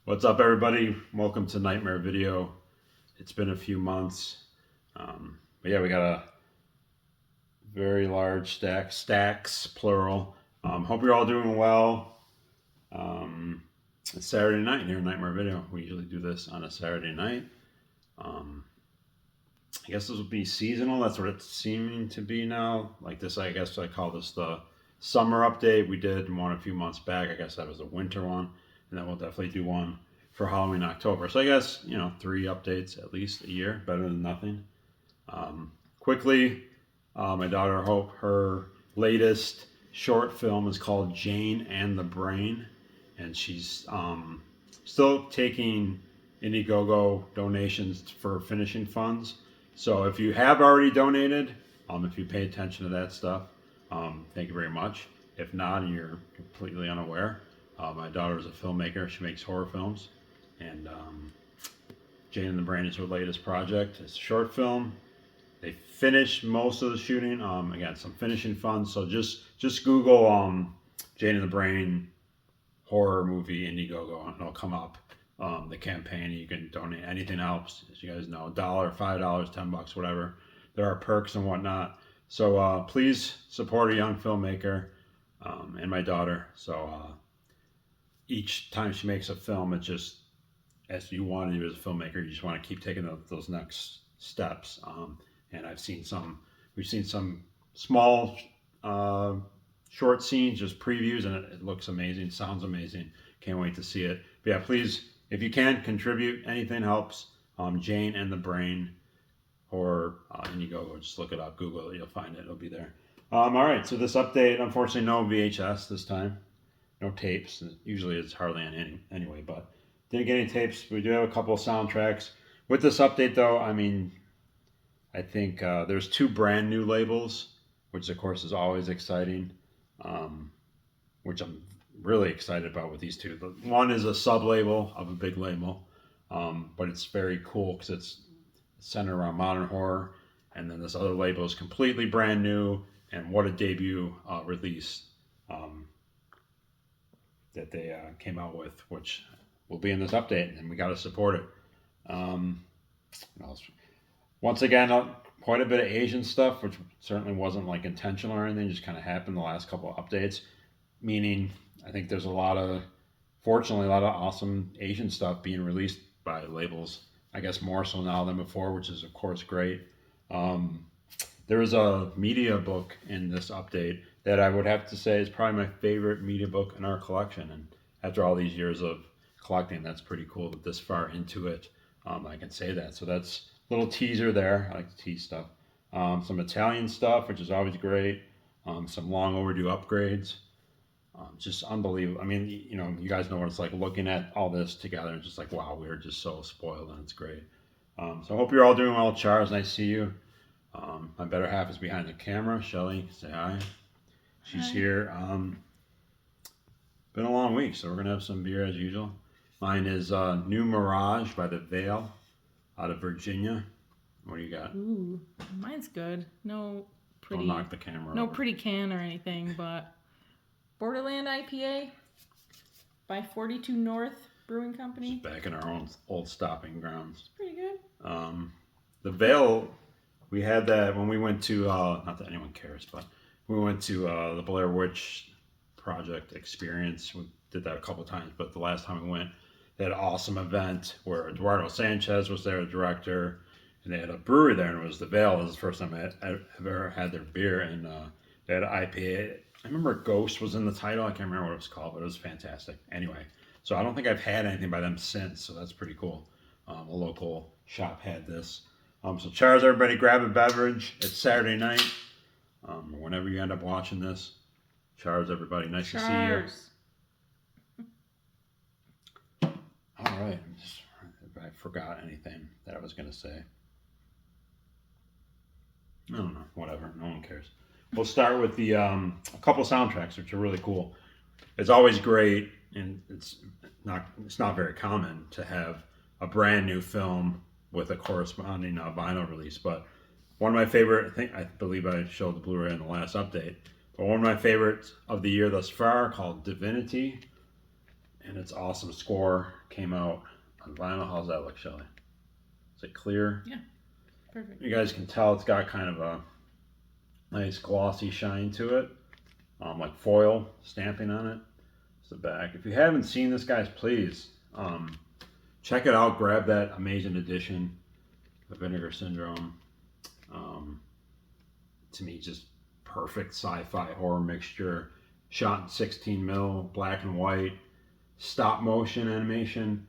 What's up, everybody? Welcome to Nightmare Video. It's been a few months, but yeah, we got a very large stacks plural. Hope you're all doing well. It's Saturday night here in Nightmare Video. We usually do this on a Saturday night. I guess this will be seasonal. That's what it's seeming to be now. Like this, I guess I call this the summer update. We did one a few months back. I guess that was a winter one, and then we'll definitely do one for Halloween October. So I guess 3 updates at least a year, better than nothing. Quickly, my daughter Hope, her latest short film is called Jane and the Brain, and she's still taking Indiegogo donations for finishing funds. So if you have already donated, if you pay attention to that stuff, thank you very much. If not, and you're completely unaware, my daughter is a filmmaker. She makes horror films, and Jane and the Brain is her latest project. It's a short film. They finished most of the shooting. Again, some finishing funds. So just Google Jane and the Brain horror movie Indiegogo, and it'll come up. The campaign, you can donate. Anything helps, as you guys know. $1, $5, $10, whatever. There are perks and whatnot. So please support a young filmmaker and my daughter. So each time she makes a film, it just, as you want to do as a filmmaker, you just want to keep taking those next steps. And we've seen some small short scenes, just previews, and it looks amazing, sounds amazing. Can't wait to see it. But yeah, please, if you can contribute, anything helps. Jane and the Brain, or Indiegogo, just look it up, Google it, you'll find it, it'll be there. All right, so this update, unfortunately, no VHS this time, no tapes. Usually it's hardly any anyway, but didn't get any tapes. We do have a couple of soundtracks. With this update, though, I think there's 2 brand new labels, which of course is always exciting, which I'm really excited about with these 2. The one is a sub-label of a big label, but it's very cool because it's centered around modern horror. And then this other label is completely brand new, and what a debut release that they came out with, which will be in this update, and we got to support it. Once again, quite a bit of Asian stuff, which certainly wasn't like intentional or anything, just kind of happened the last couple of updates. Meaning, I think there's fortunately, a lot of awesome Asian stuff being released by labels. I guess more so now than before, which is of course great. There was a media book in this update that I would have to say is probably my favorite media book in our collection. And after all these years of collecting, that's pretty cool that this far into it, I can say that. So that's a little teaser there. I like to tease stuff. Some Italian stuff, which is always great. Some long overdue upgrades. Just unbelievable. You guys know what it's like looking at all this together. It's just like, wow, we're just so spoiled, and it's great. So I hope you're all doing well. Charles, nice to see you. My better half is behind the camera. Shelly, say hi. She's here. Been a long week, so we're going to have some beer as usual. Mine is New Mirage by The Veil out of Virginia. What do you got? Ooh, mine's good. No pretty. Don't knock the camera No over. pretty can or anything, but Borderland IPA by 42 North Brewing Company. Just back in our own old stopping grounds. It's pretty good. The Veil, we had that when we went to, not that anyone cares, but we went to the Blair Witch Project experience. We did that a couple of times, but the last time we went, they had an awesome event where Eduardo Sanchez was there, the director, and they had a brewery there, and it was The Veil. It was the first time I've ever had their beer, and they had an IPA. I remember Ghost was in the title. I can't remember what it was called, but it was fantastic. Anyway, so I don't think I've had anything by them since, so that's pretty cool. A local shop had this. So cheers, everybody. Grab a beverage. It's Saturday night. Whenever you end up watching this. Cheers, everybody. Nice to see you. All right. If I forgot anything that I was going to say. I don't know. Whatever. No one cares. We'll start with the a couple soundtracks, which are really cool. It's always great, and it's not very common to have a brand new film with a corresponding vinyl release. But one of my favorite, I believe I showed the Blu Ray in the last update, but one of my favorites of the year thus far, called Divinity. and its awesome score came out on vinyl. How's that look, Shelly? Is it clear? Yeah, perfect. You guys can tell it's got kind of a nice glossy shine to it, like foil stamping on it. It's the back. If you haven't seen this, guys, please check it out. Grab that amazing edition of Vinegar Syndrome. To me, just perfect sci-fi horror mixture. Shot in 16 mil, black and white, stop motion animation,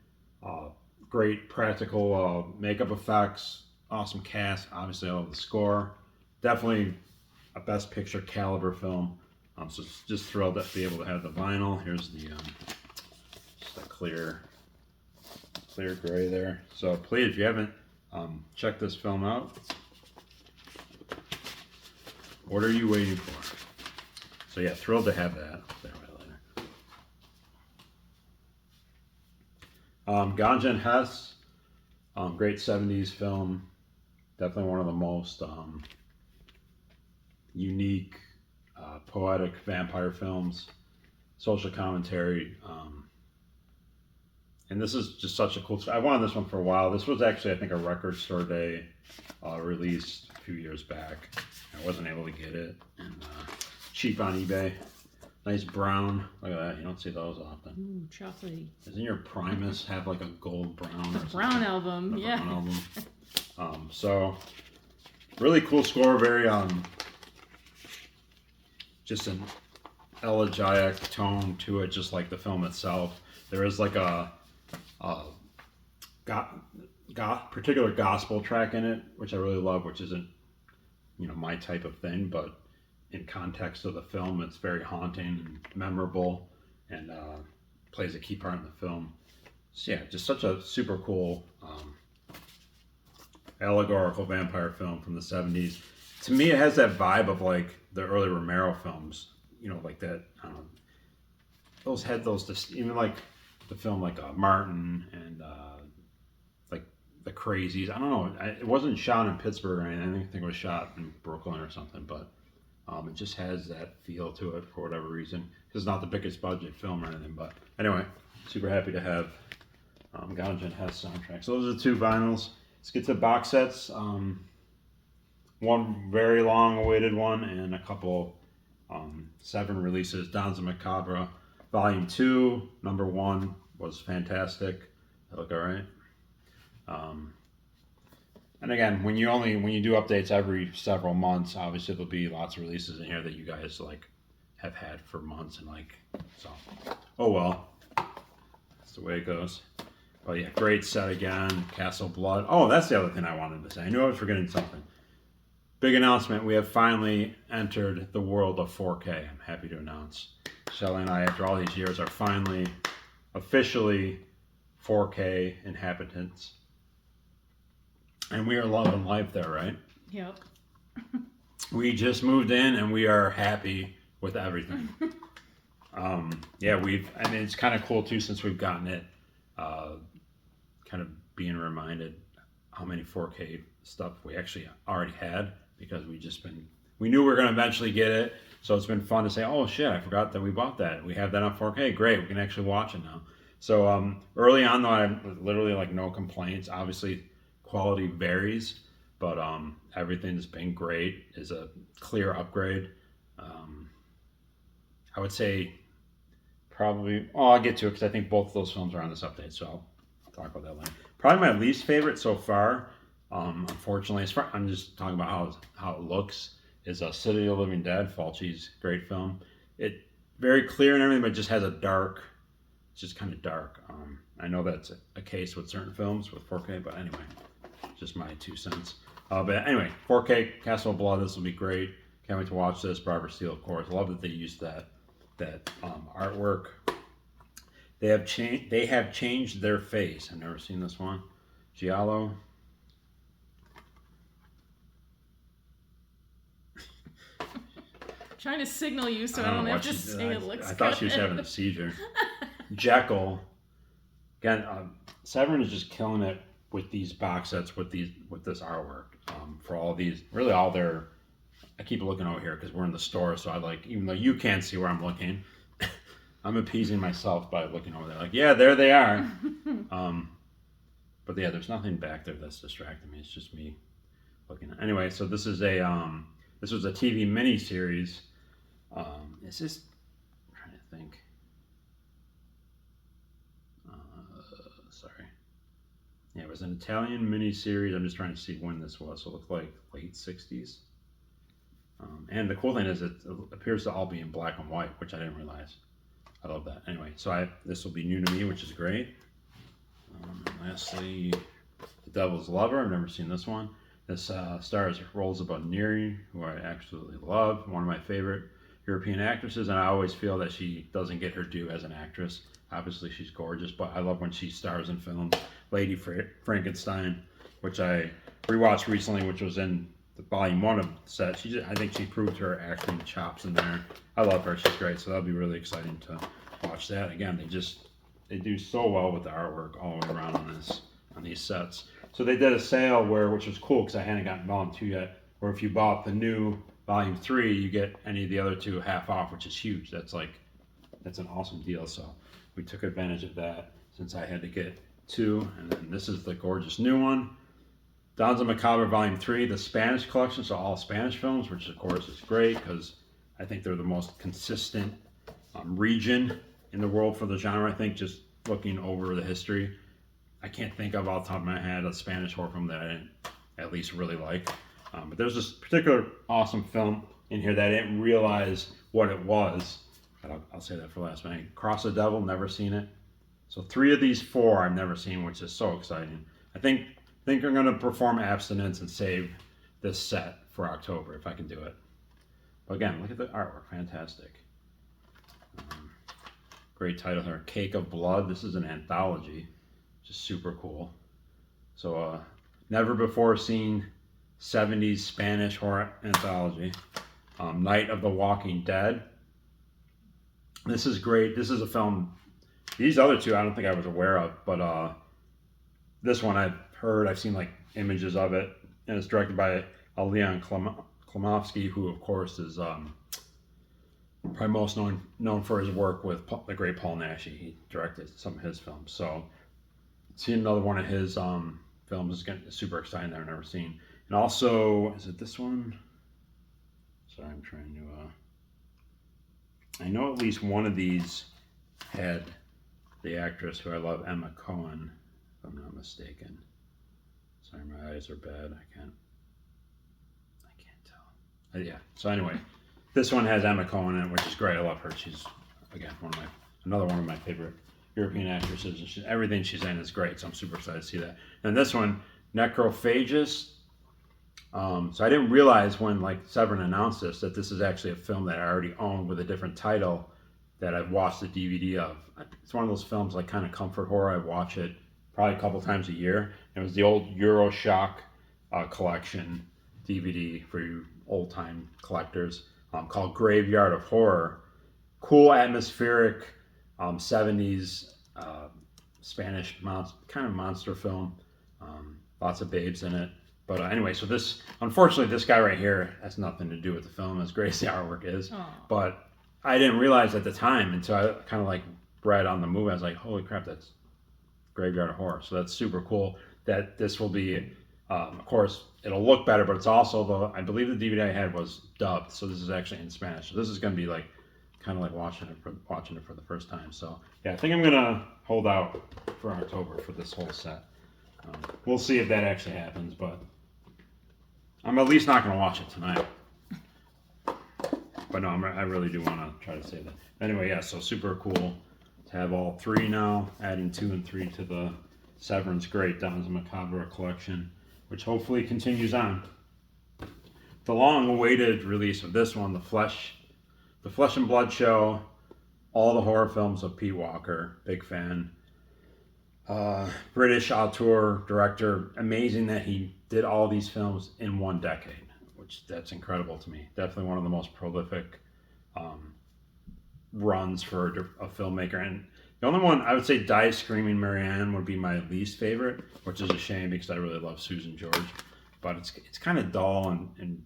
great practical makeup effects, awesome cast. Obviously, I love the score. Definitely a Best Picture caliber film. So just thrilled to be able to have the vinyl. Here's the just a clear gray there. So please, if you haven't checked this film out, what are you waiting for? So yeah, thrilled to have that. There, right later. Ganja and Hess, great 70s film. Definitely one of the most unique, poetic vampire films. Social commentary. And this is just such a cool. I wanted this one for a while. This was actually, I think, a Record Store Day released a few years back. I wasn't able to get it. And cheap on eBay. Nice brown. Look at that. You don't see those often. Ooh, chocolatey. Doesn't your Primus have like a gold brown? Or Brown album, a yeah. brown album. So really cool score. Very just an elegiac tone to it, just like the film itself. There is like a particular gospel track in it, which I really love, which isn't my type of thing, but in context of the film, it's very haunting and memorable, and plays a key part in the film. So yeah, just such a super cool allegorical vampire film from the 70s. To me, it has that vibe of like the early Romero films, like that. I don't know, those had those, even like the film like Martin and like The Crazies. I don't know. It wasn't shot in Pittsburgh or anything. I think it was shot in Brooklyn or something, but it just has that feel to it for whatever reason. It's not the biggest budget film or anything, but anyway, super happy to have Ganja and Hess soundtrack. So those are the two vinyls. Let's get to the box sets. One very long awaited one and a couple 7 releases. Danza Macabre Volume 2, number 1 was fantastic. They look all right. And again, when you do updates every several months, obviously there'll be lots of releases in here that you guys like have had for months, and like, so oh well, that's the way it goes. But yeah, great set again. Castle Blood. Oh, that's the other thing I wanted to say. I knew I was forgetting something. Big announcement. We have finally entered the world of 4K. I'm happy to announce. Shelly and I, after all these years, are finally officially 4K inhabitants. And we are loving life there, right? Yep. We just moved in and we are happy with everything. Yeah, it's kind of cool too, since we've gotten it, kind of being reminded how many 4K stuff we actually already had, because we knew we were going to eventually get it. So it's been fun to say, oh shit, I forgot that we bought that. We have that on 4K. Great, we can actually watch it now. So early on though, I literally like no complaints. Obviously, quality varies, but everything's been great. Is a clear upgrade. I would say probably, I'll get to it because I think both of those films are on this update, so I'll talk about that later. Probably my least favorite so far, unfortunately, I'm just talking about how it looks, is City of the Living Dead, Fulci's great film. It very clear and everything, but it just has it's just kind of dark. I know that's a case with certain films with 4K, but anyway, just my 2 cents. But anyway, 4K Castle of Blood, this will be great. Can't wait to watch this. Barbara Steele, of course. I love that they used that artwork. They have changed their face. I've never seen this one. Giallo. Trying to signal you so I don't have to say it looks good. I thought she was having a seizure. Jekyll. Again, Severin is just killing it with these box sets, with this artwork. For all these, really all their. I keep looking over here because we're in the store, so I like, even though you can't see where I'm looking, I'm appeasing myself by looking over there. Like, yeah, there they are. But yeah, there's nothing back there that's distracting me. It's just me looking at. Anyway, so this is a this was a TV miniseries. It's just I'm trying to think. Sorry. Yeah, it was an Italian miniseries. I'm just trying to see when this was. So it looked like late 60s. And the cool thing is it appears to all be in black and white, which I didn't realize. I love that. Anyway, so this will be new to me, which is great. And lastly, The Devil's Lover. I've never seen this one. This stars Rosa Bonheur, who I absolutely love. One of my favorite European actresses, and I always feel that she doesn't get her due as an actress. Obviously, she's gorgeous, but I love when she stars in films. Lady Frankenstein, which I rewatched recently, which was in the volume 1 of the set. I think she proved her acting chops in there. I love her. She's great. So that'll be really exciting to watch that. Again, they do so well with the artwork all the way around on these sets. So they did a sale which was cool because I hadn't gotten volume 2 yet, where if you bought the new volume 3, you get any of the other 2 half off, which is huge. That's an awesome deal. So we took advantage of that since I had to get 2. And then this is the gorgeous new one. Danza Macabre Volume 3, the Spanish collection, so all Spanish films, which of course is great because I think they're the most consistent region in the world for the genre. I think just looking over the history, I can't think of off the top of my head a Spanish horror film that I didn't at least really like. But there's this particular awesome film in here that I didn't realize what it was. I'll say that for last minute. Cross the Devil, never seen it. So 3 of these 4 I've never seen, which is so exciting. I think I'm going to perform abstinence and save this set for October if I can do it. But again, look at the artwork. Fantastic. Great title here. Cake of Blood. This is an anthology. Just super cool. So never before seen 70s Spanish horror anthology. Night of the Walking Dead. This is great. This is a film. These other 2 I don't think I was aware of, but this one I've seen like images of it, and it's directed by Leon Klimovsky, who of course is probably most known for his work with the great Paul Nash. He directed some of his films. So seeing another one of his films is getting super exciting that I've never seen. And also, is it this one? Sorry, I'm trying to. I know at least one of these had the actress who I love, Emma Cohen, if I'm not mistaken. Sorry, my eyes are bad. I can't tell. Yeah. So anyway, this one has Emma Cohen in it, which is great. I love her. She's again another one of my favorite European actresses. Everything she's in is great. So I'm super excited to see that. And this one, Necrophagus. So I didn't realize when Severin announced that this is actually a film that I already owned with a different title that I've watched the DVD of. It's one of those films like kind of comfort horror. I watch it probably a couple times a year. It was the old Euroshock collection DVD for you old time collectors called Graveyard of Horror. Cool atmospheric 70s Spanish kind of monster film. Lots of babes in it. But anyway, so unfortunately, this guy right here has nothing to do with the film, as great as the artwork is. Aww. But I didn't realize at the time until I kind of read on the movie. I was like, holy crap, that's Graveyard of Horror. So that's super cool that this will be, of course, it'll look better, but it's also, I believe the DVD I had was dubbed. So this is actually in Spanish. So this is going to be kind of watching it for the first time. So yeah, I think I'm going to hold out for October for this whole set. We'll see if that actually happens, but I'm at least not going to watch it tonight. But no, I really do want to try to save that. Anyway, yeah, so super cool to have all 3 now, adding 2 and 3 to the Severin's great Danza Macabre collection, which hopefully continues on. The long-awaited release of this one, the Flesh and Blood Show, all the horror films of Pete Walker, big fan. British auteur, director, amazing that he did all these films in 1 decade, that's incredible to me. Definitely one of the most prolific runs for a filmmaker. And the only one I would say, Die Screaming Marianne, would be my least favorite, which is a shame because I really love Susan George. But it's kind of dull and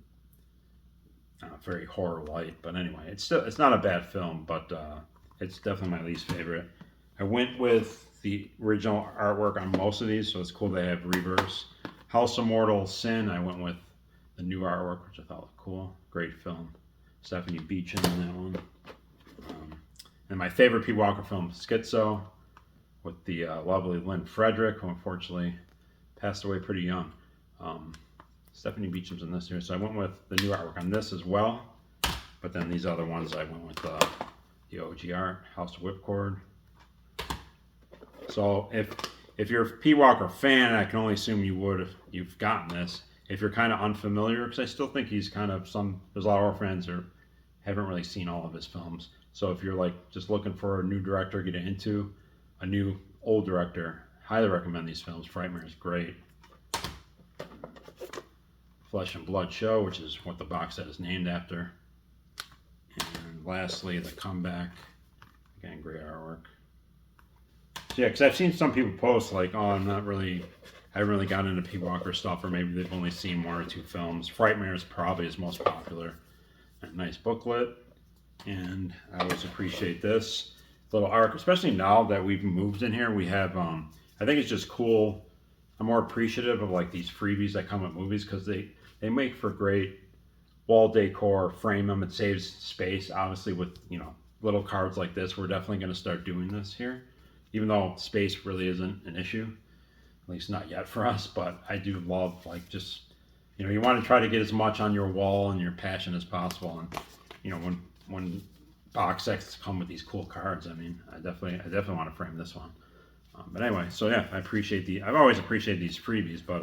very horror light. But anyway, it's not a bad film. But it's definitely my least favorite. I went with the original artwork on most of these, so it's cool they have reverse. House of Mortal Sin, I went with the new artwork, which I thought looked cool. Great film. Stephanie Beacham in that one. And my favorite Pete Walker film, Schizo, with the lovely Lynn Frederick, who unfortunately passed away pretty young. Stephanie Beacham's in this here, so I went with the new artwork on this as well. But then these other ones, I went with the OG art, House of Whipcord. So if you're a Pete Walker fan, I can only assume you've gotten this. If you're kind of unfamiliar, because I still think he's kind of there's a lot of our friends who haven't really seen all of his films. So if you're like just looking for a new director, getting into a new old director, highly recommend these films. Frightmare is great. Flesh and Blood Show, which is what the box set is named after. And lastly, The Comeback. Again, great artwork. So yeah, because I've seen some people post like, oh, I haven't really gotten into Pete Walker stuff, or maybe they've only seen one or two films. Frightmare is probably his most popular. A nice booklet. And I always appreciate this little arc, especially now that we've moved in here. We have, I think it's just cool. I'm more appreciative of like these freebies that come with movies because they make for great wall decor. Frame them, it saves space. Obviously, with little cards like this, we're definitely going to start doing this here, even though space really isn't an issue, at least not yet for us. But I do love like just you want to try to get as much on your wall and your passion as possible. And when box sets come with these cool cards, I mean, I definitely want to frame this one. But anyway, so yeah, I've always appreciated these freebies, but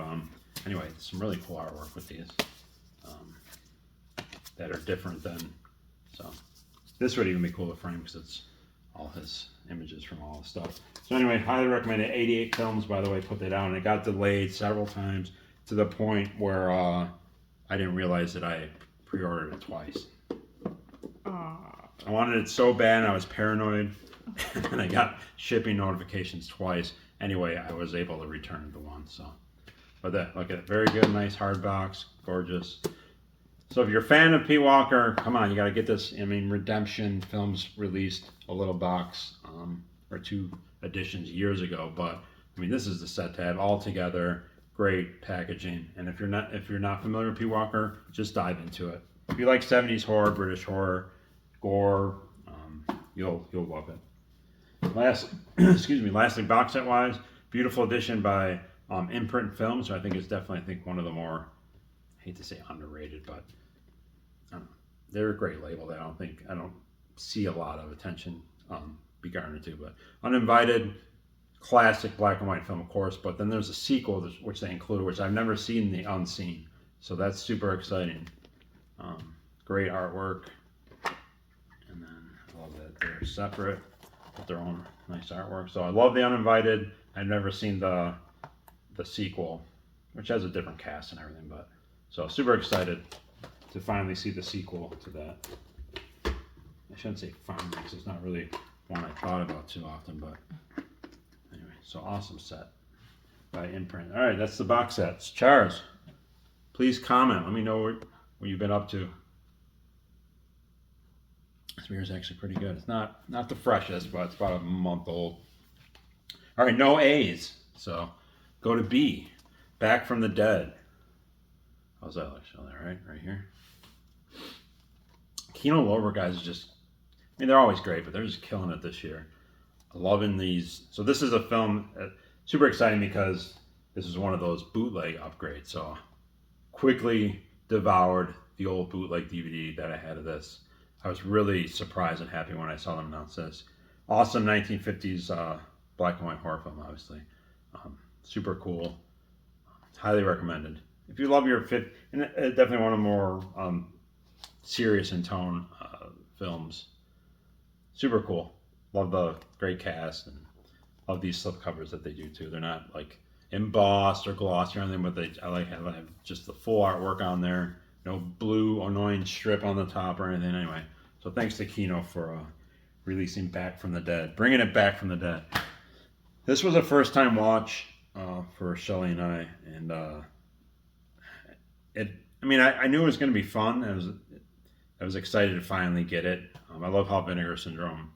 anyway, some really cool artwork with these that are different than, so this would even be cool to frame because it's all his images from all the stuff. So anyway, highly recommend it. 88 films, by the way, put that out, and it got delayed several times to the point where I didn't realize that I pre-ordered it twice. I wanted it so bad, I was paranoid, and I got shipping notifications twice. Anyway, I was able to return the one. So, but look at it, very good, nice hard box, gorgeous. So if you're a fan of Pete Walker, come on, you got to get this. I mean, Redemption Films released a little box or 2 editions years ago, but I mean, this is the set to have all together. Great packaging, and if you're not familiar with Pete Walker, just dive into it. If you like 70s horror, British horror, gore, you'll love it. Lastly, box set wise, beautiful edition by Imprint Films. So I think it's definitely one of the more, I hate to say underrated, but I don't know, they're a great label that I don't see a lot of attention be garnered to. But Uninvited, classic black and white film, of course. But then there's a sequel which they include, which I've never seen, The Unseen. So that's super exciting. Great artwork. And then I love that they're separate with their own nice artwork. So I love The Uninvited. I've never seen the sequel, which has a different cast and everything. But so super excited to finally see the sequel to that. I shouldn't say finally because it's not really one I thought about too often. But anyway, so awesome set by Imprint. All right, that's the box sets. Charles, please comment. Let me know what you've been up to. This beer is actually pretty good. It's not the freshest, but it's about a month old. All right, no A's. So go to B. Back from the Dead. How's that look? Show that right here. Kino Lorber guys is just, I mean, they're always great, but they're just killing it this year. Loving these. So this is a film super exciting because this is one of those bootleg upgrades. So quickly devoured the old bootleg DVD that I had of this. I was really surprised and happy when I saw them announce this. Awesome 1950s black and white horror film, obviously. Super cool. Highly recommended. If you love your and definitely one of the more serious in tone films. Super cool. Love the great cast and love these slip covers that they do too. They're not like embossed or glossy or anything, but I like have just the full artwork on there. No blue annoying strip on the top or anything. Anyway, so thanks to Kino for releasing Back from the Dead, bringing it back from the dead. This was a first time watch for Shelly and I, and I knew it was going to be fun. I was excited to finally get it. I love how Vinegar Syndrome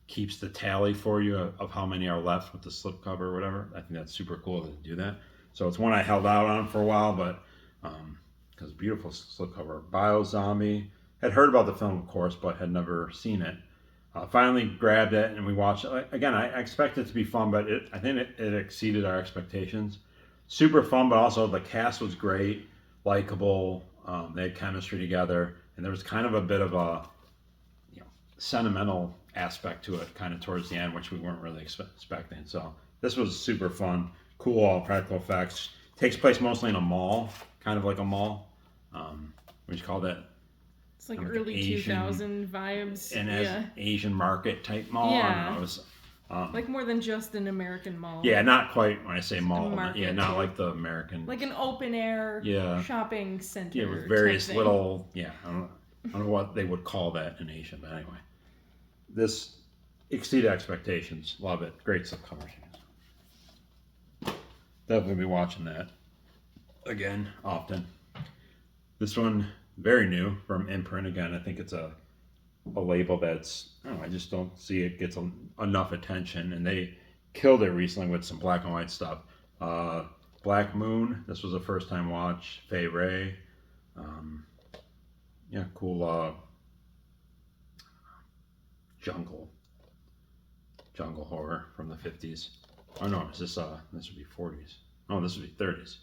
keeps the tally for you of how many are left with the slipcover or whatever. I think that's super cool to do that. So it's one I held out on for a while, but because beautiful slipcover. Bio Zombie. Had heard about the film, of course, but had never seen it. Finally grabbed it and we watched it. Again, I expected it to be fun, but I think it exceeded our expectations. Super fun, but also the cast was great, likable. They had chemistry together, and there was kind of a bit of a sentimental aspect to it, kind of towards the end, which we weren't really expecting. So this was super fun, cool, all practical effects. Takes place mostly in a mall, kind of like a mall. What do you call that? It's like Like early Asian, 2000 vibes. and as Asian market type mall. I don't know. It was, like more than just an American mall. yeah, not quite when I say mall. market, Yeah, not too. like the American. Like an open air shopping center. Yeah, with various type thing. little. Yeah, I don't know what they would call that in Asia, but anyway, this exceeded expectations. Love it. Great subcover. Definitely be watching that again often. This one very new from Imprint again. I think it's a label that's I don't know. I just don't see it gets enough attention, and they killed it recently with some black and white stuff. Black Moon. This was a first time watch. Fay Ray. Yeah, cool. Jungle horror from the 50s. Oh no, is this this would be 40s. Oh, this would be 30s.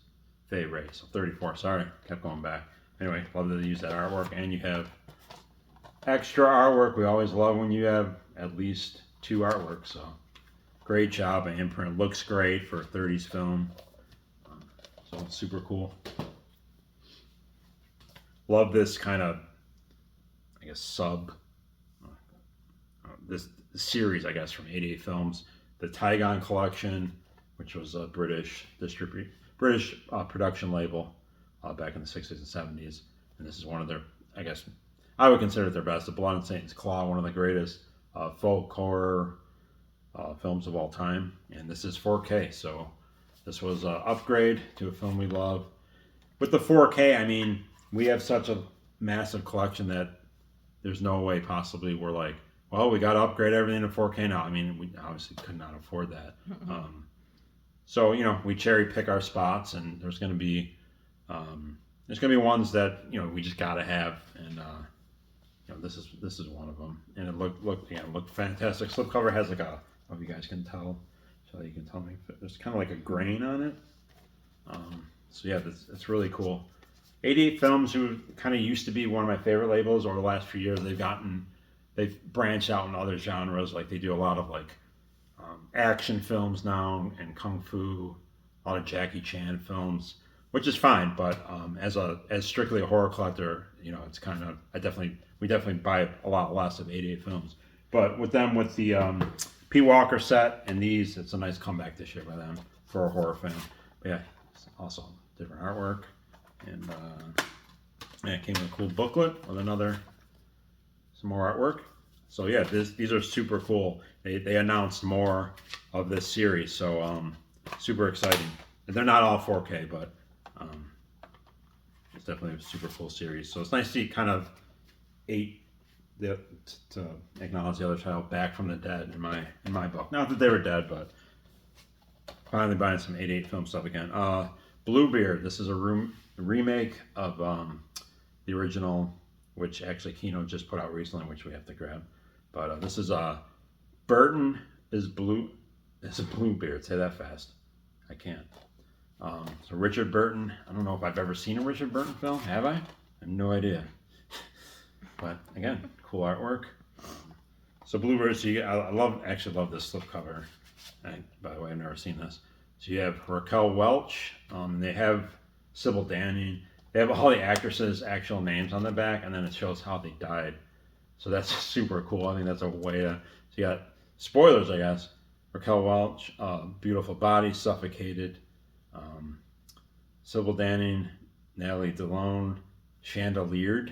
Fay Ray, so 34. Sorry, kept going back. Anyway, love that they use that artwork, and you have extra artwork. We always love when you have at least 2 artworks. So great job. And Imprint looks great for a 30s film. So it's super cool. Love this kind of, I guess, this series, I guess, from 88 Films. The Tygon Collection, which was a British production label back in the 60s and 70s. And this is one of their, I guess, I would consider it their best. The Blood and Satan's Claw, one of the greatest folk horror films of all time. And this is 4K, so this was an upgrade to a film we love. With the 4K, I mean, we have such a massive collection that there's no way possibly we're like, well, we got to upgrade everything to 4K now. I mean, we obviously could not afford that. So, we cherry pick our spots, and there's going to be ones that, we just got to have. And, this is one of them. And it looked fantastic. Slipcover has like a, if you guys can tell, so you can tell me, there's kind of like a grain on it. So yeah, it's really cool. 88 Films, who kind of used to be one of my favorite labels over the last few years, they've branched out in other genres. Like they do a lot of like action films now and kung fu, a lot of Jackie Chan films, which is fine. But as strictly a horror collector, it's kind of we definitely buy a lot less of 88 Films. But with the P. Walker set and these, it's a nice comeback this year by them for a horror fan. But yeah, it's also different artwork, and it came with a cool booklet with some more artwork. So yeah, these are super cool. They announced more of this series, so super exciting. And they're not all 4K, but it's definitely a super cool series. So it's nice to see kind of to acknowledge the other child back from the dead in my book. Not that they were dead, but finally buying some 88 Film stuff again. Bluebeard. This is a remake of the original, which actually Kino just put out recently, which we have to grab. But this is Burton is Bluebeard. Say that fast. I can't. So Richard Burton. I don't know if I've ever seen a Richard Burton film. Have I? I have no idea. But again, cool artwork. So Bluebeard. So I actually love this slipcover. By the way, I've never seen this. So you have Raquel Welch. They have Sybil Danning. They have all the actresses' actual names on the back, and then it shows how they died. So that's super cool. I think that's a way to. So you got spoilers, I guess. Raquel Welch, beautiful body, suffocated. Sybil Danning, Natalie Delone, chandeliered.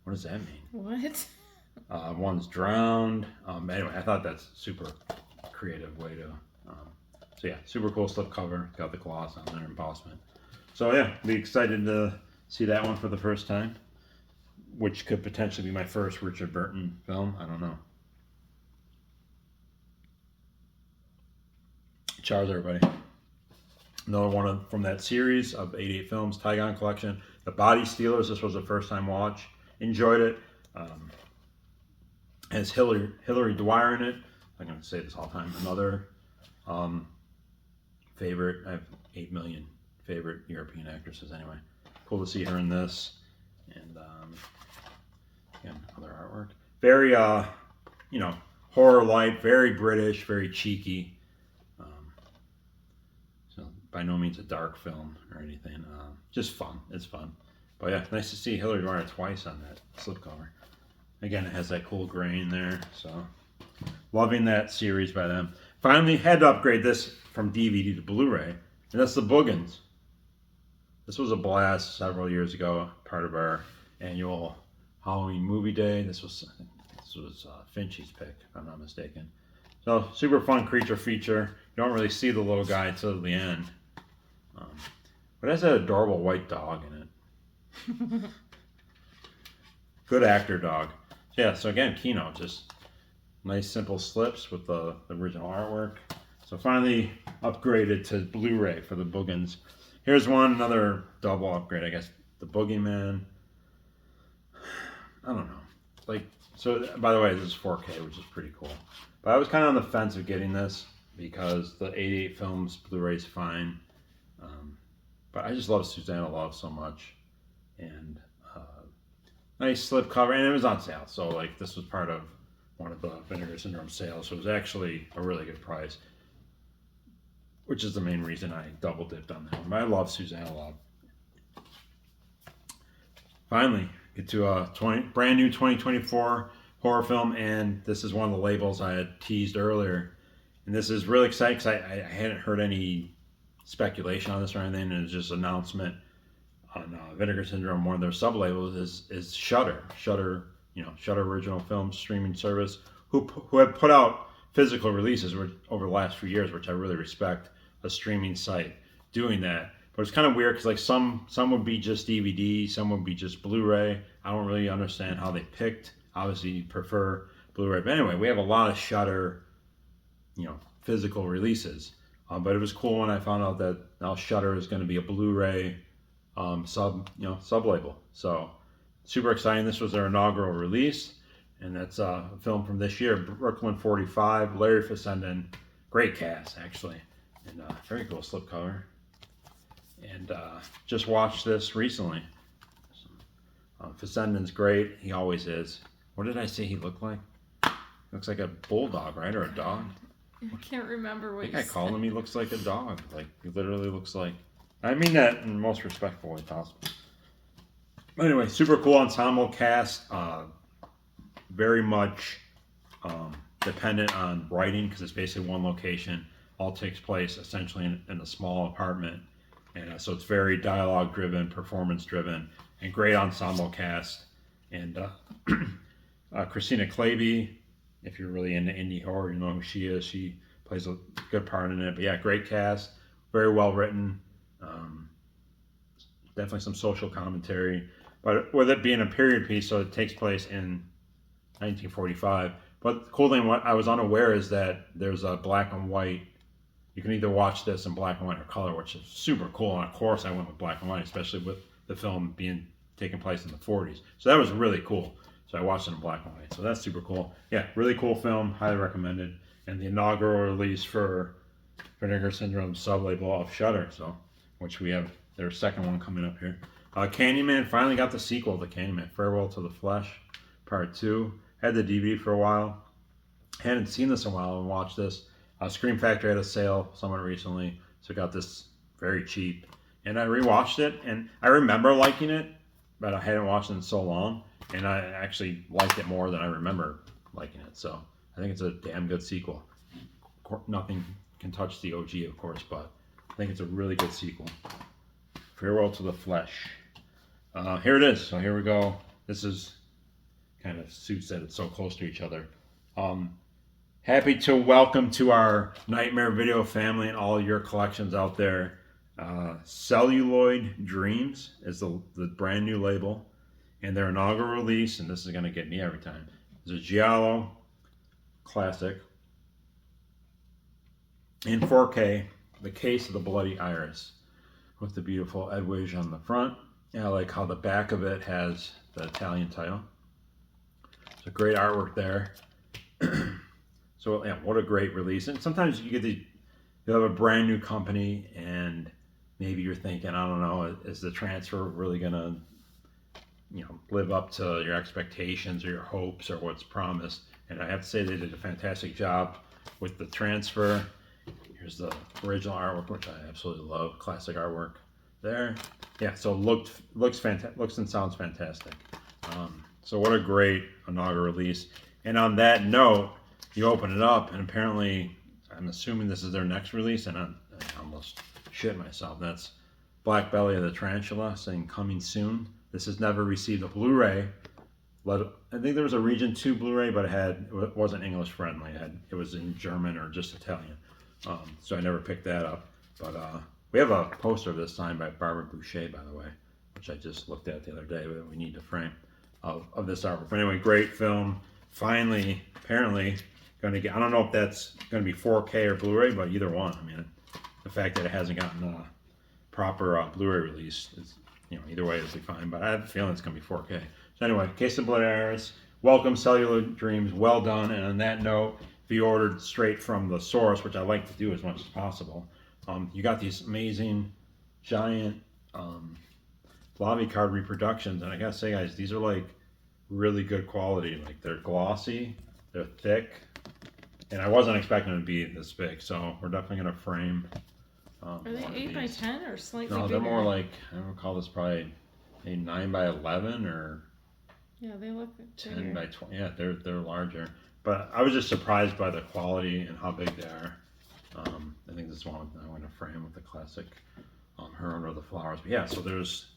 What does that mean? What? One's drowned. Anyway, I thought that's super creative way to. So yeah, super cool slipcover. Got the gloss on there, embossment. So yeah, be excited to see that one for the first time, which could potentially be my first Richard Burton film. I don't know. Charles, everybody. Another one from that series of 88 films, Tygon Collection. The Body Stealers. This was a first time watch. Enjoyed it. Has Hilary Dwyer in it. I'm going to say this all the time. Another favorite. I have 8 million favorite European actresses anyway. Cool to see her in this. And again, other artwork. Very, horror light, very British, very cheeky. So by no means a dark film or anything. Just fun. It's fun. But yeah, nice to see Hilary Dwyer twice on that slipcover. Again, it has that cool grain there. So loving that series by them. Finally had to upgrade this from DVD to Blu Ray. And that's the Boogans. This was a blast several years ago, part of our annual Halloween movie day. This was Finchie's pick, if I'm not mistaken. So super fun creature feature. You don't really see the little guy until the end, but it has that adorable white dog in it. Good actor dog. Yeah. So again, Kino, just nice simple slips with the original artwork. So finally upgraded to Blu-ray for the Boogans. Here's another double upgrade, I guess. The Boogeyman. I don't know. So by the way, this is 4K, which is pretty cool. But I was kind of on the fence of getting this because the 88 films Blu-ray is fine. But I just love Susanna Love so much. And nice slip cover. And it was on sale. So this was part of one of the Vinegar Syndrome sales. So it was actually a really good price. Which is the main reason I double dipped on that one. But I love Susanna Love. Finally, get to a brand new 2024 horror film, and this is one of the labels I had teased earlier. And this is really exciting because I hadn't heard any speculation on this or anything, and it was just an announcement on Vinegar Syndrome. One of their sub-labels is Shudder. Shudder original film streaming service, who have put out physical releases over the last few years, which I really respect, a streaming site doing that. But it's kind of weird because some would be just DVD, some would be just Blu-ray. I don't really understand how they picked. Obviously, you prefer Blu-ray. But anyway, we have a lot of Shudder, physical releases. But it was cool when I found out that now Shudder is going to be a Blu-ray sub-label. So super exciting. This was their inaugural release, and that's a film from this year, Brooklyn 45, Larry Fessenden. Great cast, actually, and very cool slipcover. And just watched this recently. Fessenden's great. He always is. What did I say he looked like? Looks like a bulldog, right? Or a dog? I can't remember what I think I called him. He looks like a dog. He literally looks like. I mean that in the most respectful way possible. But anyway, super cool ensemble cast. Very much dependent on writing because it's basically one location. All takes place essentially in a small apartment. And so it's very dialogue driven, performance driven, and great ensemble cast. And Christina Klaby, if you're really into indie horror, you know who she is. She plays a good part in it. But yeah, great cast, very well written. Definitely some social commentary. But with it being a period piece, so it takes place in 1945. But the cool thing, what I was unaware is that there's a black and white. You can either watch this in black and white or color, which is super cool. And of course, I went with black and white, especially with the film taking place in the 40s. So that was really cool. So I watched it in black and white. So that's super cool. Yeah, really cool film. Highly recommended. And the inaugural release for Vinegar Syndrome sub-label of Shudder. So, which we have their second one coming up here. Candyman finally got the sequel to Candyman, Farewell to the Flesh, Part 2. Had the DVD for a while. Hadn't seen this in a while and watched this. Scream Factory had a sale somewhat recently, so got this very cheap. And I rewatched it, and I remember liking it, but I hadn't watched it in so long, and I actually liked it more than I remember liking it. So I think it's a damn good sequel. Nothing can touch the OG, of course, but I think it's a really good sequel. Farewell to the Flesh. Here it is. So here we go. This is kind of suits that it's so close to each other. Happy to welcome to our Nightmare Video family and all your collections out there. Celluloid Dreams is the brand new label, and their inaugural release, and this is going to get me every time, is a Giallo classic. in 4K, The Case of the Bloody Iris, with the beautiful Edwidge on the front. And I like how the back of it has the Italian title. It's a great artwork there. So yeah, what a great release. And sometimes you have a brand new company and maybe you're thinking, I don't know, is the transfer really gonna, live up to your expectations or your hopes or what's promised? And I have to say they did a fantastic job with the transfer. Here's the original artwork, which I absolutely love. Classic artwork there. Yeah, so looks fantastic. Looks and sounds fantastic. So what a great inaugural release. And on that note, you open it up, and apparently, I'm assuming this is their next release, and I almost shit myself. That's Black Belly of the Tarantula saying coming soon. This has never received a Blu-ray. I think there was a Region 2 Blu-ray, but it wasn't English friendly. It was in German or just Italian. So I never picked that up. But we have a poster of this signed by Barbara Boucher, by the way, which I just looked at the other day that we need to frame of this artwork. But anyway, great film. Finally, apparently, going to get, I don't know if that's going to be 4K or Blu-ray, but either one. I mean, the fact that it hasn't gotten a proper Blu-ray release is, either way, it'll be fine. But I have a feeling it's going to be 4K. So anyway, Case of Bloody Iris, welcome Cellular Dreams, well done. And on that note, if you ordered straight from the source, which I like to do as much as possible, you got these amazing, giant lobby card reproductions. And I gotta say, guys, these are like really good quality. Like they're glossy, they're thick, and I wasn't expecting them to be this big. So we're definitely gonna frame. Are they 8x10 or slightly bigger? No, they're more like, I don't recall this, probably a 9x11 or. Yeah, they look 10 by 20. Yeah, they're larger. But I was just surprised by the quality and how big they are. I think this one I want to frame with the classic Her Under the Flowers. But yeah, so there's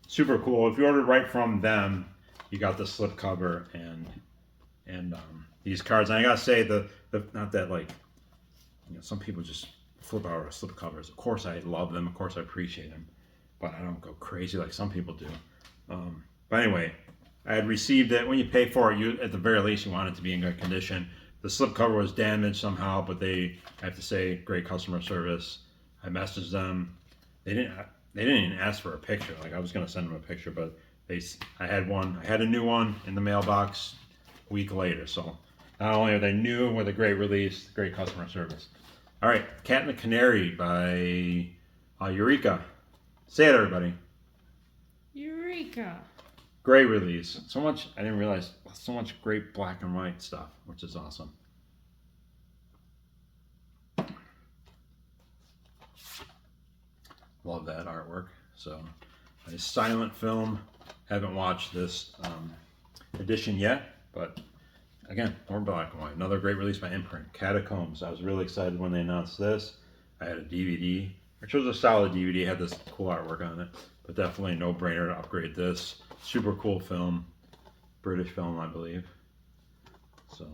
super cool. If you ordered right from them, you got the slipcover and these cards. And I gotta say the not that like some people just flip out slipcovers. Of course I love them. Of course I appreciate them. But I don't go crazy like some people do. But anyway. I had received it. When you pay for it, you at the very least you want it to be in good condition. The slipcover was damaged somehow, but I have to say, great customer service. I messaged them. They didn't even ask for a picture. Like I was gonna send them a picture, but I had a new one in the mailbox a week later. So not only are they new with a great release, great customer service. All right, Cat and the Canary by Eureka. Say it, everybody. Eureka. Great release. So much, I didn't realize, so much great black and white stuff, which is awesome. Love that artwork. So, a silent film. Haven't watched this edition yet, but again, more black and white. Another great release by Imprint, Catacombs. I was really excited when they announced this. I had a DVD, which was a solid DVD. It had this cool artwork on it, but definitely a no-brainer to upgrade this. Super cool film, British film, I believe. So,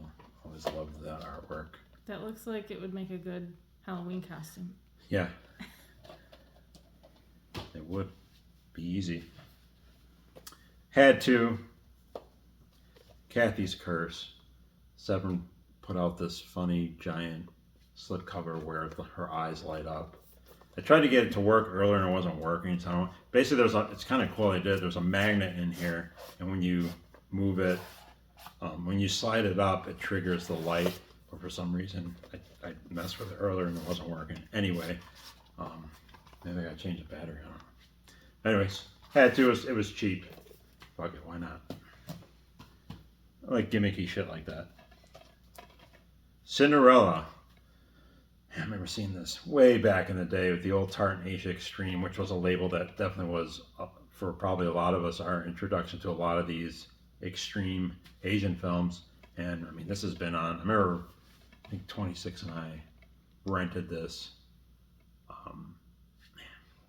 always loved that artwork. That looks like it would make a good Halloween costume. Yeah. It would be easy. Had to. Kathy's Curse. Severn put out this funny giant slipcover where her eyes light up. I tried to get it to work earlier and it wasn't working. So basically, it's kind of cool. There's a magnet in here, and when you move it, when you slide it up, it triggers the light. But for some reason, I messed with it earlier and it wasn't working. Anyway, maybe I gotta change the battery. I don't know. Anyways, had to. It was cheap. Fuck it, why not? I like gimmicky shit like that. Cinderella. I remember seeing this way back in the day with the old Tartan Asia Extreme, which was a label that definitely was, for probably a lot of us, our introduction to a lot of these extreme Asian films. And I mean, this has been on, I remember, I think 26 and I rented this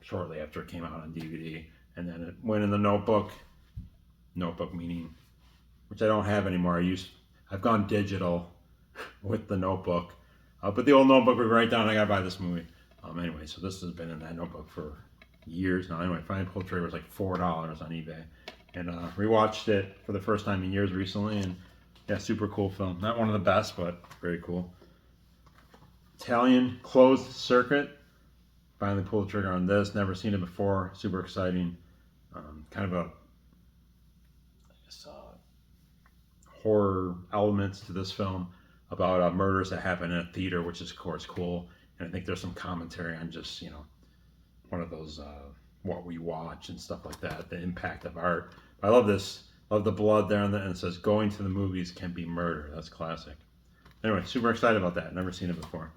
shortly after it came out on DVD. And then it went in the notebook meaning, which I don't have anymore. I've gone digital with the notebook. But the old notebook we write down, I gotta buy this movie. Anyway, so this has been in that notebook for years now. Anyway, finally pulled the trigger. It was like $4 on eBay. And rewatched it for the first time in years recently. And yeah, super cool film. Not one of the best, but very cool. Italian Closed Circuit. Finally pulled the trigger on this. Never seen it before. Super exciting. Kind of a, I guess, horror elements to this film about murders that happen in a theater, which is of course cool. And I think there's some commentary on just, one of those what we watch and stuff like that, the impact of art. I love this. Love the blood there on the end. It says going to the movies can be murder. That's classic. Anyway, super excited about that. Never seen it before.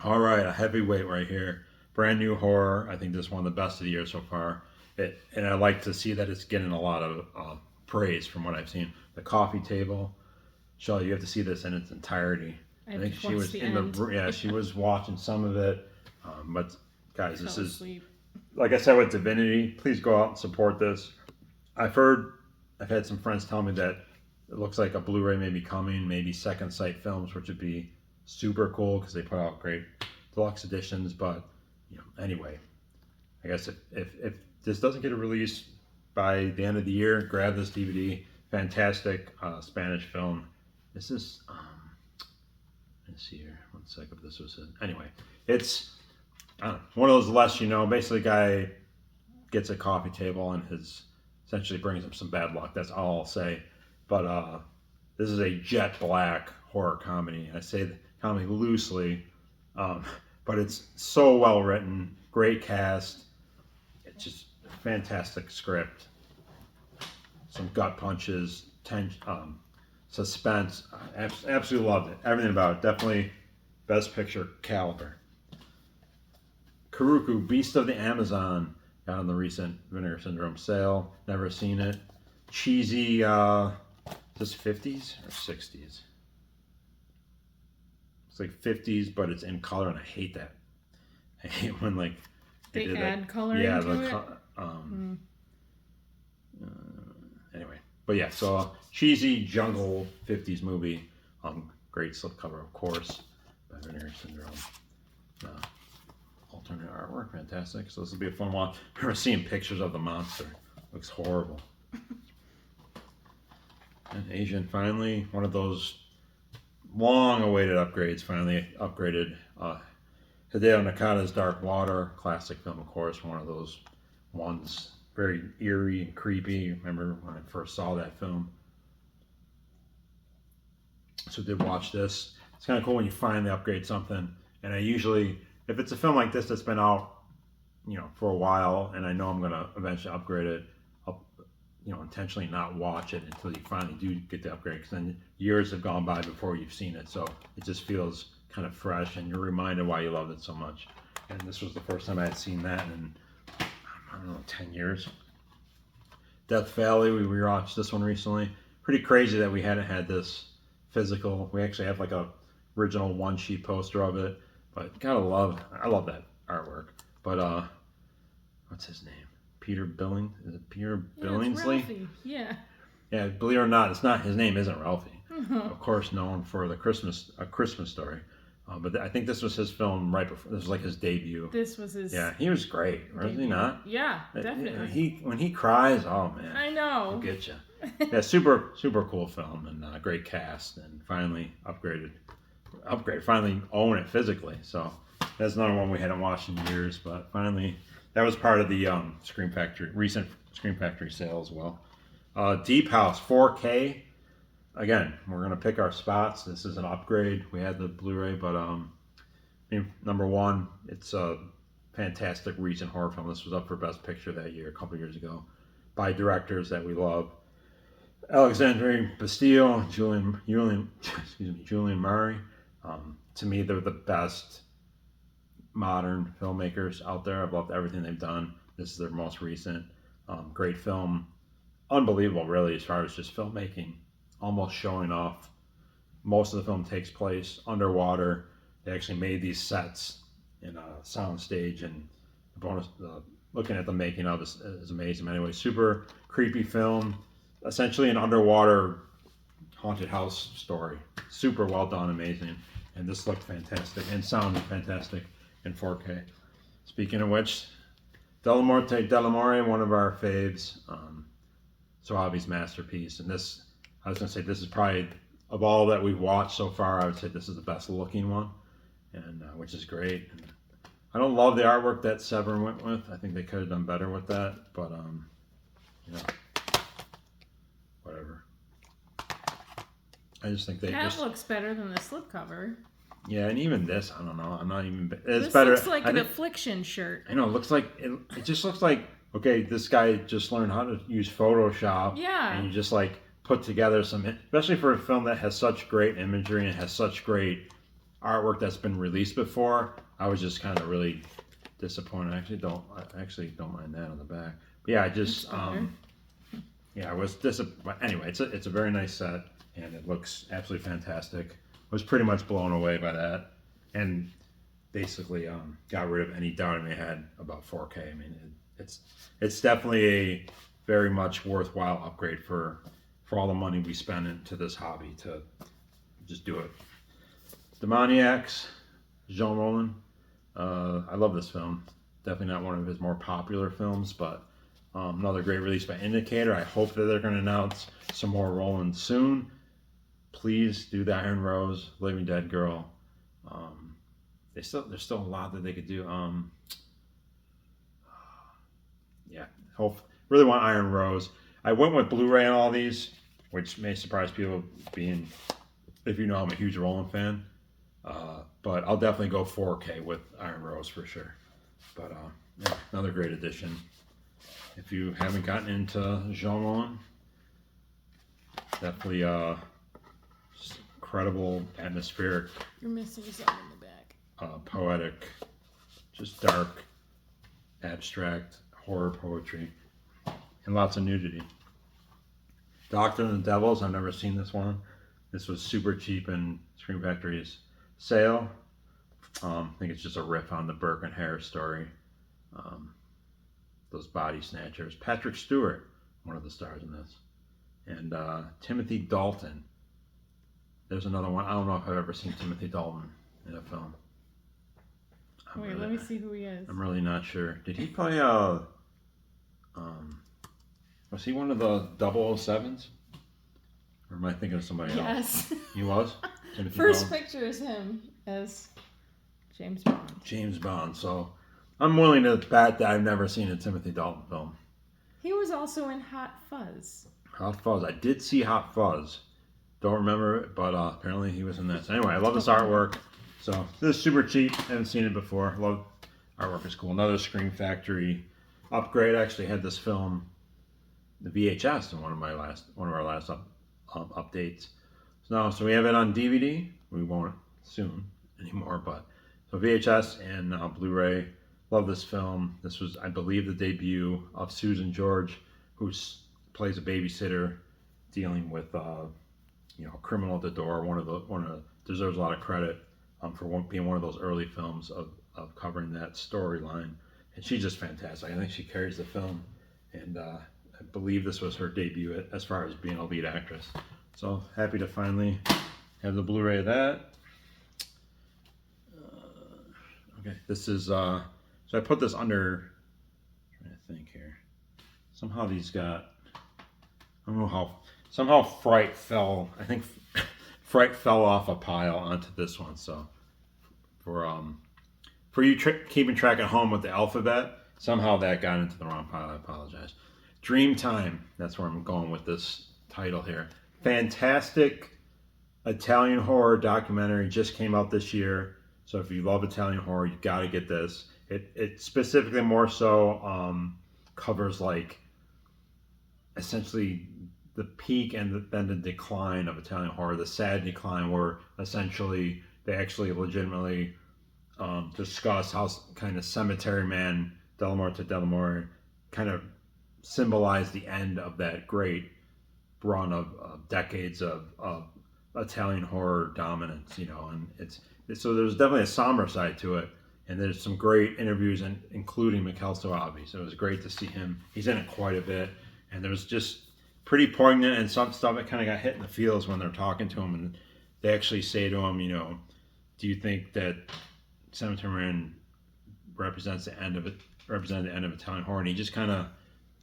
All right, a heavyweight right here. Brand new horror. I think this is one of the best of the year so far. And I like to see that it's getting a lot of praise from what I've seen. The Coffee Table. Shelley, you have to see this in its entirety. I think she was she was watching some of it. But guys, this is asleep. Like I said with Divinity. Please go out and support this. I've had some friends tell me that it looks like a Blu-ray may be coming, maybe Second Sight Films, which would be super cool because they put out great deluxe editions. But anyway, I guess if this doesn't get a release by the end of the year, grab this DVD. Fantastic Spanish film. This is let's see here. One sec if this was it. Anyway, it's one of those less Basically, a guy gets a coffee table and essentially brings him some bad luck. That's all I'll say. But this is a jet black horror comedy. I say the comedy loosely, but it's so well written. Great cast. It's just a fantastic script. Some gut punches, suspense. Absolutely loved it. Everything about it. Definitely best picture caliber. Karuku, Beast of the Amazon. Got on the recent Vinegar Syndrome sale. Never seen it. Cheesy, is this 50s or 60s? It's like 50s, but it's in color, and I hate that. I hate when they add color into it. Anyway, but yeah, so cheesy jungle 50s movie. Great slipcover, of course, by Vinegar Syndrome. Alternate artwork, fantastic. So this will be a fun watch. I remember seeing pictures of the monster. Looks horrible. And Asian, finally, one of those long-awaited upgrades. Finally upgraded. Hideo Nakata's Dark Water, classic film, of course. One of those ones, very eerie and creepy. Remember when I first saw that film. So did watch this. It's kind of cool when you finally upgrade something. And I usually, if it's a film like this that's been out, for a while, and I know I'm going to eventually upgrade it, I'll, intentionally not watch it until you finally do get the upgrade, because then years have gone by before you've seen it. So it just feels kind of fresh, and you're reminded why you loved it so much. And this was the first time I had seen that in, I don't know, 10 years. Death Valley, we rewatched this one recently. Pretty crazy that we hadn't had this physical. We actually have like a original one sheet poster of it, but I love that artwork. But what's his name? Peter Billing? Is it Peter Billingsley? Yeah. Yeah, believe it or not, his name isn't Ralphie. Of course, known for A Christmas Story. But I think this was his film right before. This was like his debut. This was his. Yeah, he was great, wasn't he not? Yeah, definitely. When he cries, oh man, I know. He'll get you. Yeah, super cool film, and great cast, and finally upgraded. Finally own it physically. So that's another one we hadn't watched in years, but finally that was part of the recent Scream Factory sale as well. Deep House 4K. Again, we're gonna pick our spots. This is an upgrade. We had the Blu-ray, but number one, it's a fantastic recent horror film. This was up for Best Picture that year, a couple years ago, by directors that we love: Alexandre Bastille, Julian Murray. To me, they're the best modern filmmakers out there. I've loved everything they've done. This is their most recent. Great film. Unbelievable, really, as far as just filmmaking. Almost showing off. Most of the film takes place underwater. They actually made these sets in a sound stage, and looking at the making of this is amazing. Anyway, super creepy film. Essentially an underwater haunted house story. Super well done, amazing. And this looked fantastic and sounded fantastic in 4K. Speaking of which, Delamore, one of our faves, Soavi's masterpiece. And this, I was going to say, this is probably of all that we've watched so far, I would say this is the best looking one, and which is great. And I don't love the artwork that Severn went with. I think they could have done better with that, but you know, whatever. I just think That looks better than the slipcover. Yeah, and even this, I don't know. I'm not even. It's this better. Looks like an affliction shirt. I know. It looks like it just looks like okay. This guy just learned how to use Photoshop. Yeah. And you just like put together some, especially for a film that has such great imagery and has such great artwork that's been released before. I was just kind of really disappointed. I actually don't mind that on the back. But yeah, I just yeah, I was disappointed. Anyway, it's a very nice set and it looks absolutely fantastic. Was pretty much blown away by that, and basically got rid of any doubt I may had about 4K. I mean, it's definitely a very much worthwhile upgrade for all the money we spend into this hobby to just do it. Demoniacs, Jean Rollin. I love this film. Definitely not one of his more popular films, but another great release by Indicator. I hope that they're going to announce some more Rollin soon. Please do the Iron Rose, Living Dead Girl. There's still a lot that they could do. Yeah, really want Iron Rose. I went with Blu-ray on all these, which may surprise people, being if you know I'm a huge Rollin fan. But I'll definitely go 4K with Iron Rose for sure. But yeah, another great addition. If you haven't gotten into Jean Rollin, definitely incredible, atmospheric. You're missing something in the back. Poetic, just dark, abstract horror poetry, and lots of nudity. Doctor and the Devils. I've never seen this one. This was super cheap in Scream Factory's sale. I think it's just a riff on the Burke and Hare story. Those body snatchers. Patrick Stewart, one of the stars in this, and Timothy Dalton. There's another one. I don't know if I've ever seen Timothy Dalton in a film. Wait, let me see who he is. I'm really not sure. Did he play was he one of the 007s? Or am I thinking of somebody else? Yes. He was? Timothy First Dalton? picture is him as James Bond. James Bond. So I'm willing to bet that I've never seen a Timothy Dalton film. He was also in Hot Fuzz. Hot Fuzz. I did see Hot Fuzz. Don't remember it, but apparently he was in this. Anyway, I love this artwork. So this is super cheap. Haven't seen it before. Love artwork is cool. Another Scream Factory upgrade. I actually had this film, the VHS, in one of our last updates. So we have it on DVD. We won't soon anymore, but so VHS and Blu-ray. Love this film. This was, I believe, the debut of Susan George, who plays a babysitter dealing with a criminal at the door. Deserves a lot of credit for being one of those early films of covering that storyline, and she's just fantastic. I think she carries the film, and I believe this was her debut as far as being a lead actress. So happy to finally have the Blu-ray of that. Okay, this is so I put this under. I'm trying to think here. Somehow these got. I don't know how. Somehow Fright fell. I think Fright fell off a pile onto this one. So for you keeping track at home with the alphabet, somehow that got into the wrong pile. I apologize. Dream Time. That's where I'm going with this title here. Fantastic Italian horror documentary, just came out this year. So if you love Italian horror, you got to get this. It specifically more so covers like essentially the peak and then the decline of Italian horror, the sad decline where essentially they actually legitimately discuss how kind of Cemetery Man, Della Morte Della More kind of symbolized the end of that great run of decades of Italian horror dominance, and so there's definitely a somber side to it, and there's some great interviews, including Mikhail Soavi. So it was great to see him. He's in it quite a bit, and there's just pretty poignant and some stuff that kind of got hit in the feels when they're talking to him, and they actually say to him, do you think that Cemetery Man represents the end of Italian horror? And he just kind of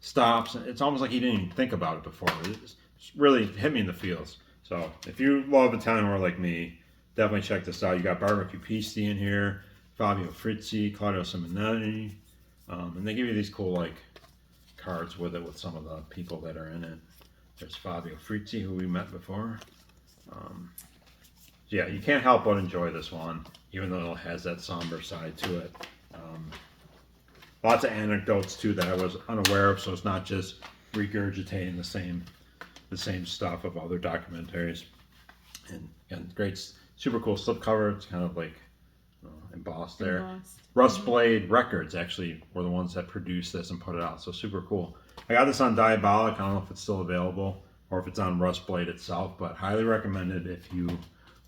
stops. It's almost like he didn't even think about it before. It's really hit me in the feels. So if you love Italian horror like me, definitely check this out. You got Barbecue Pisti in here, Fabio Frizzi, Claudio Simonetti, and they give you these cool like cards with it with some of the people that are in it. There's Fabio Frizzi, who we met before. Yeah, you can't help but enjoy this one, even though it has that somber side to it. Lots of anecdotes too that I was unaware of, so it's not just regurgitating the same stuff of other documentaries. And great, super cool slipcover. It's kind of like embossed there. Embossed. Rust Blade Records actually were the ones that produced this and put it out, so super cool. I got this on Diabolic. I don't know if it's still available or if it's on Rust Blade itself, but highly recommended if you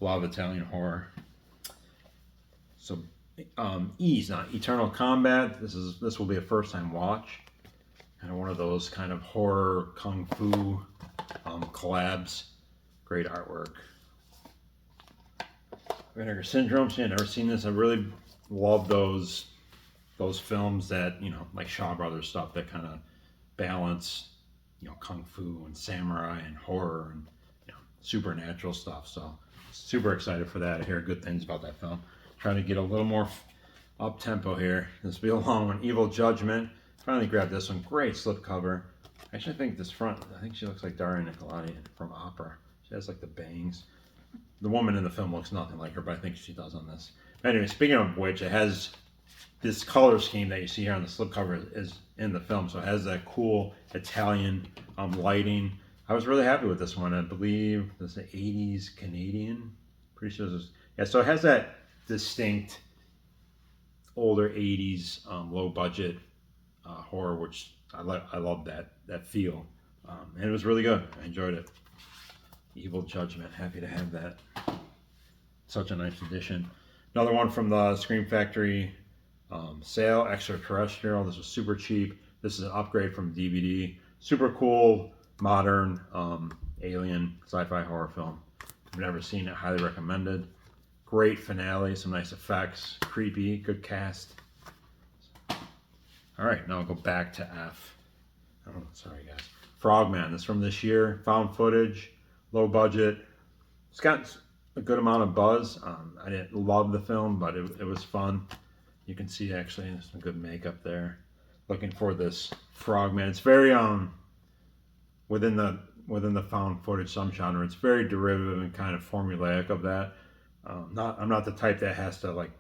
love Italian horror. So Ease, not Eternal Combat. This will be a first time watch. Kind of one of those kind of horror kung fu collabs. Great artwork. Vinegar Syndrome. So, never seen this. I really love those films that, you know, like Shaw Brothers stuff that kind of balance, you know, kung fu and samurai and horror and, you know, supernatural stuff. So super excited for that. I hear good things about that film. Trying to get a little more up tempo here. This will be a long one. Evil Judgment. Finally grabbed this one. Great slipcover. Actually, I think this front, I think she looks like Daria Nicolodi from Opera. She has like the bangs. The woman in the film looks nothing like her, but I think she does on this. Anyway, speaking of which, it has this color scheme that you see here on the slipcover is in the film. So it has that cool Italian lighting. I was really happy with this one. I believe this is an 80s Canadian. Pretty sure this is, yeah, so it has that distinct older 80s low budget horror, which I love that feel. And it was really good. I enjoyed it. Evil Judgment, happy to have that. Such a nice addition. Another one from the Scream Factory sale, Extraterrestrial. This was super cheap. This is an upgrade from DVD. Super cool, modern alien sci-fi horror film. If you've never seen it, highly recommended. Great finale, some nice effects, creepy, good cast. All right, now I'll go back to F. Oh, sorry guys. Frogman, this is from this year. Found footage, low budget. It's got a good amount of buzz. I didn't love the film, but it was fun. You can see actually there's some good makeup there. Looking for this Frogman. It's very within the found footage subgenre. It's very derivative and kind of formulaic of that. I'm not the type that has to like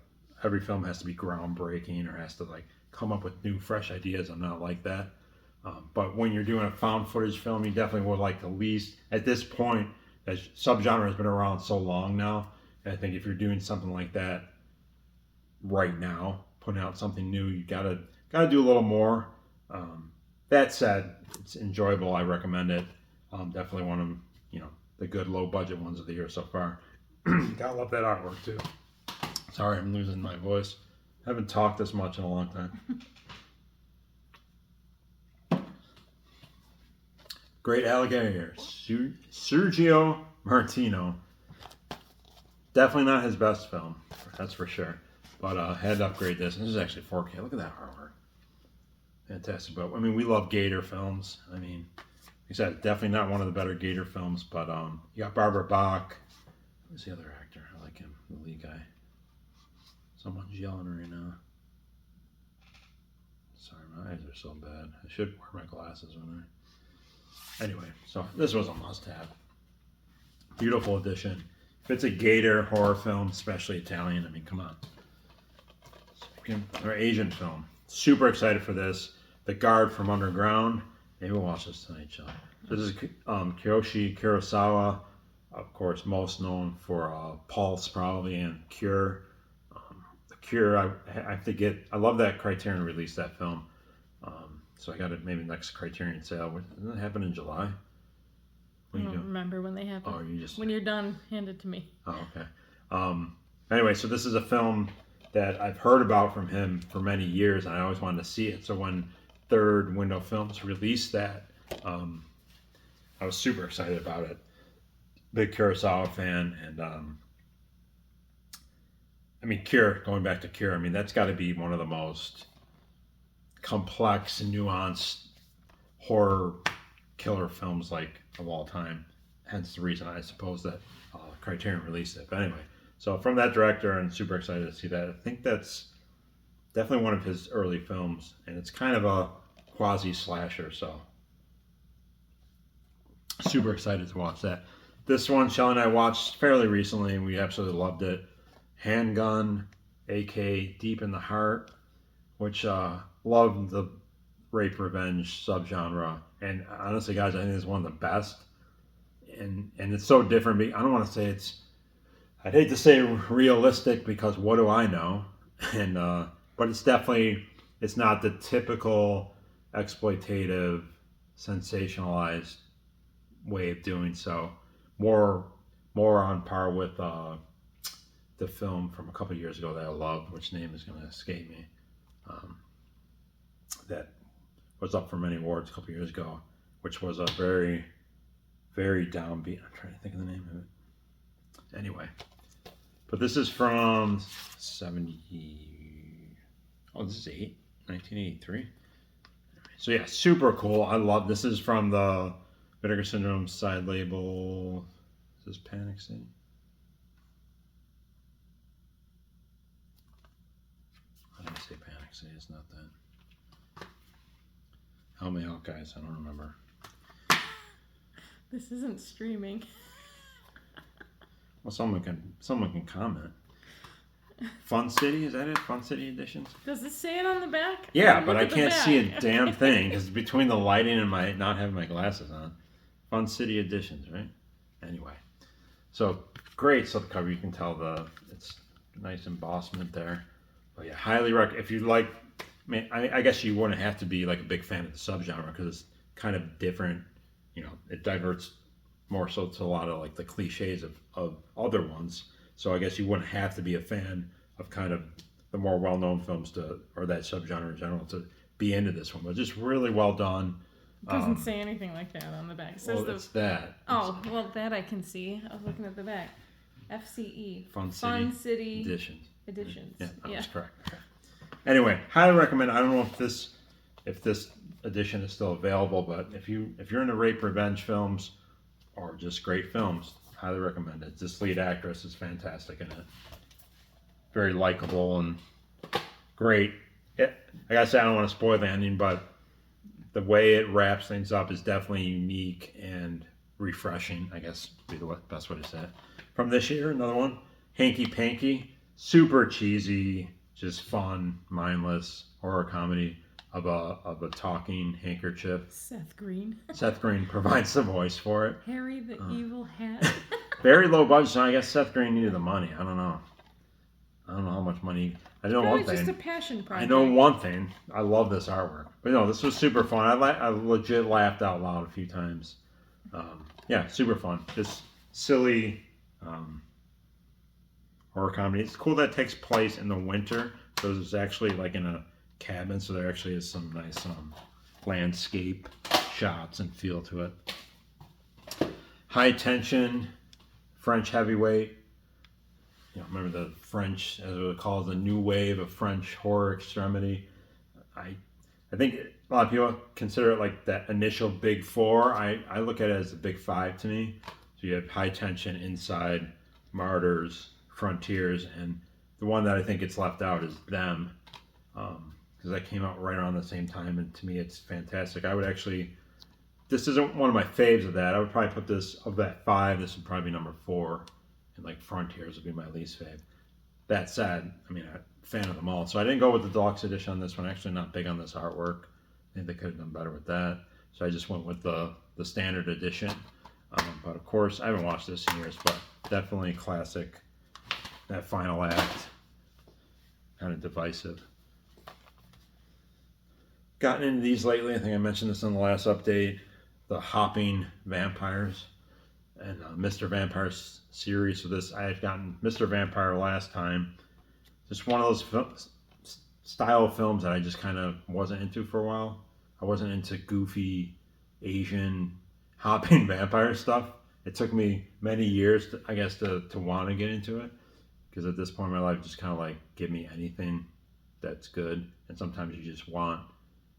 every film has to be groundbreaking or has to like come up with new fresh ideas. I'm not like that. But when you're doing a found footage film, you definitely would like to least at this point. That subgenre has been around so long now. And I think if you're doing something like that right now, putting out something new, you gotta do a little more. That said, it's enjoyable. I recommend it. Definitely one of the good low budget ones of the year so far. Gotta love that artwork too. Sorry, I'm losing my voice. I haven't talked this much in a long time. Great Alligator, Sergio Martino. Definitely not his best film, that's for sure. But had to upgrade this. This is actually 4K. Look at that artwork. Fantastic. But I mean, we love Gator films. I mean, like I said, definitely not one of the better Gator films. But you got Barbara Bach. Who's the other actor? I like him, the lead guy. Someone's yelling right now. Sorry, my eyes are so bad. I should wear my glasses when I. Anyway, so this was a must-have. Beautiful addition. If it's a Gator horror film, especially Italian, I mean, come on. Or Asian film. Super excited for this. The Guard from Underground. Maybe we'll watch this tonight, Sean. This is Kiyoshi Kurosawa, of course, most known for Pulse, probably, and Cure. The Cure, I have to get. I love that Criterion released that film. So I got it maybe next Criterion sale. Doesn't it happen in July? I don't remember when they happen. Oh, you just. When you're done, hand it to me. Oh, okay. Anyway, so this is a film that I've heard about from him for many years, and I always wanted to see it. So when Third Window Films released that, I was super excited about it. Big Kurosawa fan, and I mean, Cure, going back to Cure, I mean, that's got to be one of the most complex and nuanced horror killer films like of all time. hence the reason I suppose that Criterion released it. But anyway, so from that director, I'm super excited to see that. I think that's definitely one of his early films, and it's kind of a quasi slasher, so super excited to watch that. This one, Shelley and I watched fairly recently, and we absolutely loved it. Handgun, AK Deep in the Heart, which love the rape revenge subgenre, and honestly, guys, I think it's one of the best. And it's so different. I don't want to say it's. I'd hate to say realistic because what do I know? And but it's definitely it's not the typical exploitative, sensationalized way of doing so. More on par with the film from a couple of years ago that I loved, which name is going to escape me. That was up for many awards a couple of years ago, which was a very, very downbeat. I'm trying to think of the name of it. Anyway, but this is from 70. Oh, this is 1983. So yeah, super cool. I love this. Is from the Vinegar Syndrome side label. Is this Panic City? I didn't say Panic City. It's not that. Help me out, guys. I don't remember. This isn't streaming. Well, someone can comment. Fun City, is that it? Fun City Editions? Does it say it on the back? Yeah, but I can't see a damn thing because between the lighting and my not having my glasses on. Fun City Editions, right? Anyway, so great slipcover. You can tell it's nice embossment there. But yeah, highly recommend. If you like, man, I guess you wouldn't have to be like a big fan of the subgenre because it's kind of different. You know, it diverts more so to a lot of like the cliches of other ones. So I guess you wouldn't have to be a fan of kind of the more well-known films or that subgenre in general to be into this one. But just really well done. It doesn't say anything like that on the back. It says it's that. Oh, well, that I can see. I was looking at the back. FCE. Fun City Editions. Editions. Yeah, that's correct. Okay. Anyway, highly recommend. I don't know if this edition is still available, but if you're into rape revenge films or just great films, highly recommend it. This lead actress is fantastic in it. Very likable and great. Like I said, I don't want to spoil the ending, but the way it wraps things up is definitely unique and refreshing, I guess would be the best way to say it. From this year, another one, Hanky Panky. Super cheesy, just fun, mindless horror comedy of a talking handkerchief. Seth Green. Seth Green provides the voice for it. Harry the Evil Hat. Very low budget, so I guess Seth Green needed the money. I don't know how much money. I know one thing. It's just a passion project. I know one thing. I love this artwork. But no, this was super fun. I legit laughed out loud a few times. Yeah, super fun. Just silly horror comedy. It's cool that it takes place in the winter. So it's actually like in a cabin. So there actually is some nice landscape shots and feel to it. High tension, French heavyweight. You know, remember the French, as we would call it, the new wave of French horror extremity. I think a lot of people consider it like that initial big four. I look at it as the big five to me. So you have High Tension, Inside, Martyrs, Frontiers, and the one that I think gets left out is Them, because that came out right around the same time, and to me it's fantastic. I would actually, this isn't one of my faves of that. I would probably put this, of that five, this would probably be number 4. And like Frontiers would be my least fave. That said, I mean, I'm a fan of them all. So I didn't go with the deluxe edition on this one. Actually, not big on this artwork. I think they could have done better with that. So I just went with the standard edition. But of course, I haven't watched this in years, but definitely classic. That final act, kind of divisive. Gotten into these lately. I think I mentioned this in the last update. The hopping vampires. And Mr. Vampire series. So this, I had gotten Mr. Vampire last time. Just one of those style of films that I just kind of wasn't into for a while. I wasn't into goofy Asian hopping vampire stuff. It took me many years, to want to get into it. Because at this point in my life, just kind of like, give me anything that's good. And sometimes you just want,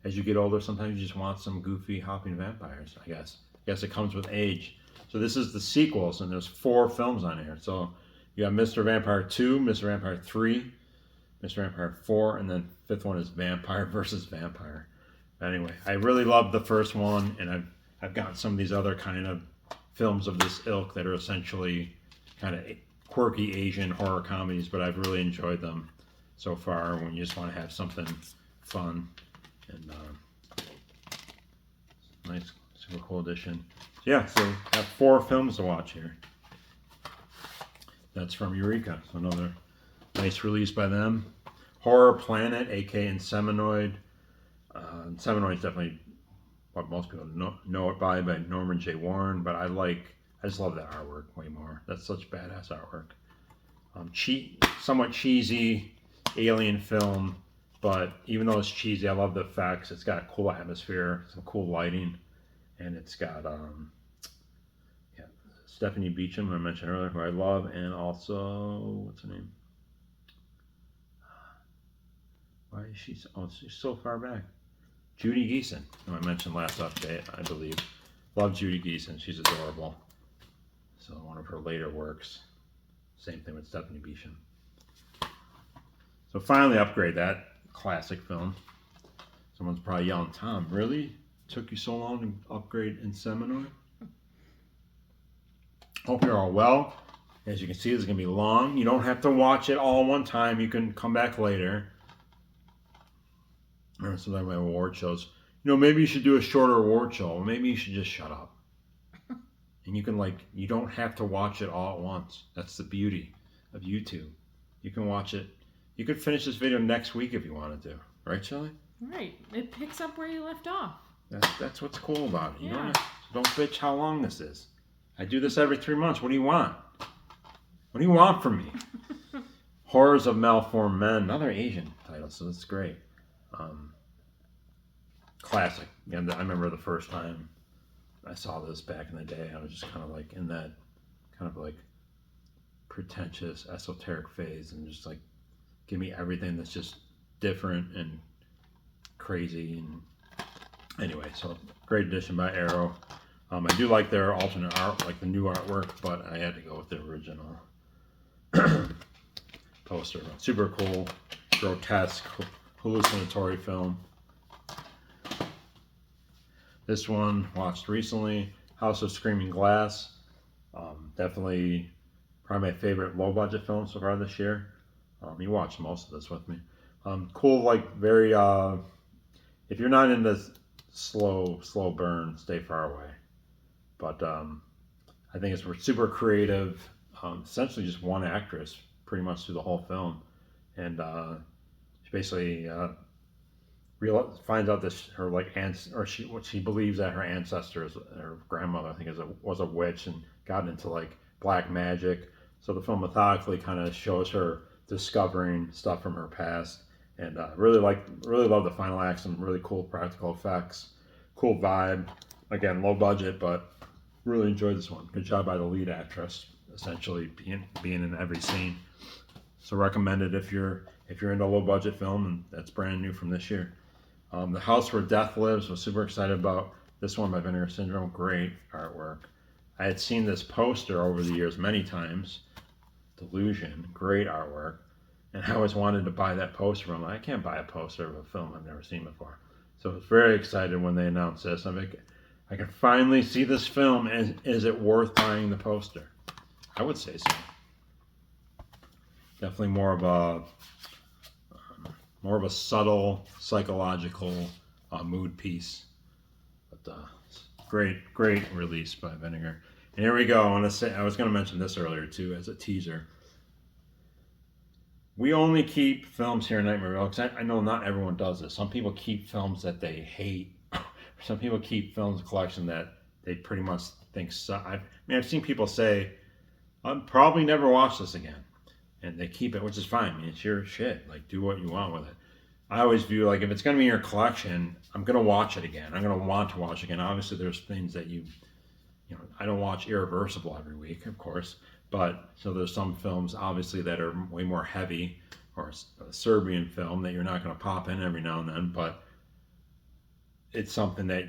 as you get older, sometimes you just want some goofy hopping vampires, I guess. I guess it comes with age. So this is the sequels, and there's 4 films on here. So you got Mr. Vampire 2, Mr. Vampire 3, Mr. Vampire 4, and then 5th one is Vampire versus Vampire. Anyway, I really loved the first one, and I've gotten some of these other kind of films of this ilk that are essentially kind of quirky Asian horror comedies, but I've really enjoyed them so far when you just want to have something fun. And nice, super cool edition. Yeah, so I have 4 films to watch here. That's from Eureka, so another nice release by them. Horror Planet, aka Inseminoid. Inseminoid's definitely what most people know it by Norman J. Warren, but I just love that artwork way more. That's such badass artwork. Somewhat cheesy alien film, but even though it's cheesy, I love the effects. It's got a cool atmosphere, some cool lighting, and it's got Stephanie Beacham, who I mentioned earlier, who I love, and also what's her name? Why is she? She's so far back. Judy Geeson, who I mentioned last update, I believe. Love Judy Geeson. She's adorable. So one of her later works. Same thing with Stephanie Beacham. So finally upgrade that classic film. Someone's probably yelling, Tom, really? Took you so long to upgrade Inseminoid? Hope you're all well. As you can see, this is going to be long. You don't have to watch it all one time. You can come back later. Or sometimes my award shows, maybe you should do a shorter award show. Or maybe you should just shut up. And you can you don't have to watch it all at once. That's the beauty of YouTube. You can watch it. You could finish this video next week if you wanted to. Right, Shelley? Right. It picks up where you left off. That's what's cool about it. Yeah. Don't bitch how long this is. I do this every 3 months. What do you want? What do you want from me? Horrors of Malformed Men. Another Asian title, so that's great. Classic. And I remember the first time I saw this back in the day, I was just kind of in that kind of pretentious esoteric phase, and just give me everything that's just different and crazy. And anyway, so great edition by Arrow. I do like their alternate art, the new artwork, but I had to go with the original poster. Super cool, grotesque, hallucinatory film. This one watched recently, House of Screaming Glass. Definitely probably my favorite low budget film so far this year. You watched most of this with me. Cool, very if you're not into slow burn, stay far away. But I think it's super creative. Essentially just one actress pretty much through the whole film. And she basically finds out that her what she believes that her ancestors, her grandmother, I think was a witch and got into black magic. So the film methodically kind of shows her discovering stuff from her past, and really love the final act. Some really cool practical effects, cool vibe. Again, low budget, but really enjoyed this one. Good job by the lead actress, essentially being in every scene. So recommended if you're into low budget film, and that's brand new from this year. The House Where Death Lives, was super excited about this one by Vinegar Syndrome. Great artwork. I had seen this poster over the years many times. Delusion, great artwork. And I always wanted to buy that poster. I'm like, I can't buy a poster of a film I've never seen before. So I was very excited when they announced this. I can finally see this film. Is it worth buying the poster? I would say so. Definitely more of a subtle psychological mood piece, but great release by Vinegar. And here we go. I was going to mention this earlier too as a teaser. We only keep films here in Nightmareville because I know not everyone does this. Some people keep films that they hate. Some people keep films collection that they pretty much think suck. I've seen people say, I'll probably never watch this again. And they keep it, which is fine. It's your shit. Do what you want with it. I always view if it's going to be in your collection, I'm going to watch it again. I'm going to want to watch it again. Obviously, there's things that I don't watch Irreversible every week, of course. But so there's some films, obviously, that are way more heavy, or a Serbian film that you're not going to pop in every now and then. But it's something that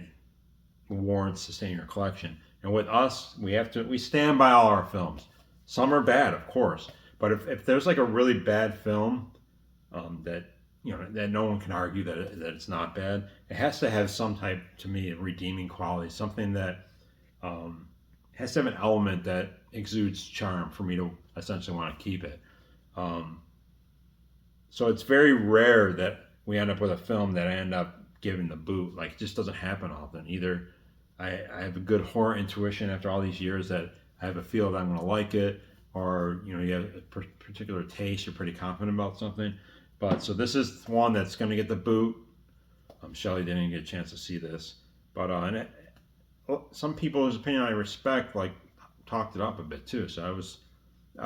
warrants to stay in your collection. And with us, we stand by all our films. Some are bad, of course, but if there's like a really bad film that that no one can argue that it's not bad, it has to have some type, to me, of redeeming quality, something that has to have an element that exudes charm for me to essentially want to keep it. Um, so it's very rare that we end up with a film that I end up giving the boot. Like, it just doesn't happen often. Either I have a good horror intuition after all these years that I have a feel that I'm going to like it, or you have a particular taste, you're pretty confident about something. But so this is one that's going to get the boot. Shelly didn't get a chance to see this, but some people's opinion I respect like talked it up a bit too. So I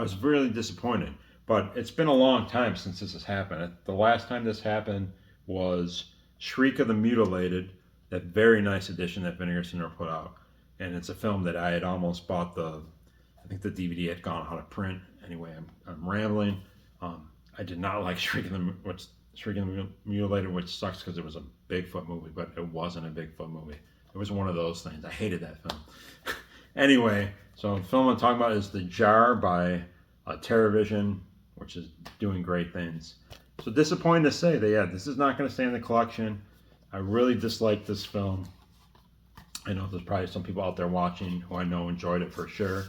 was really disappointed. But it's been a long time since this has happened. The last time this happened was Shriek of the Mutilated, that very nice edition that Vinegar Syndrome put out. And it's a film that I had almost bought I think the DVD had gone out of print. Anyway, I'm rambling. I did not like Shriek of the Mutilated, which sucks because it was a Bigfoot movie, but it wasn't a Bigfoot movie. It was one of those things. I hated that film. Anyway, so the film I'm talking about is The Jar by TerraVision, which is doing great things. So disappointing to say that, this is not going to stay in the collection. I really dislike this film. I know there's probably some people out there watching who I know enjoyed it for sure.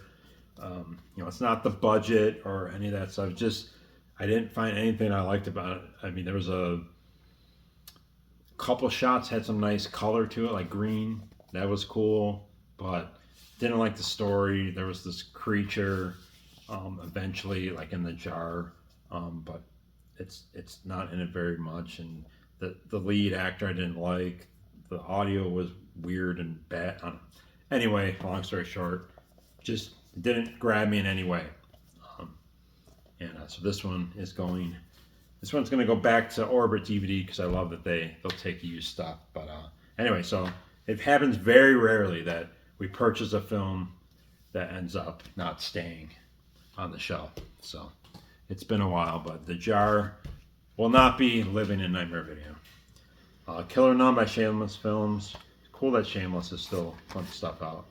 It's not the budget or any of that stuff. I didn't find anything I liked about it. I mean, there was a couple shots had some nice color to it, like green. That was cool, but didn't like the story. There was this creature eventually, like in the jar, but it's not in it very much. And the lead actor I didn't like. The audio was weird and bad. Anyway, long story short, just didn't grab me in any way. So this one's going to go back to Orbit DVD because I love that they'll take used stuff. But anyway, so it happens very rarely that we purchase a film that ends up not staying on the shelf. So it's been a while, but The Jar will not be living in Nightmare Video. Killer Nun by Shameless Films. Cool that Shameless is still putting stuff out.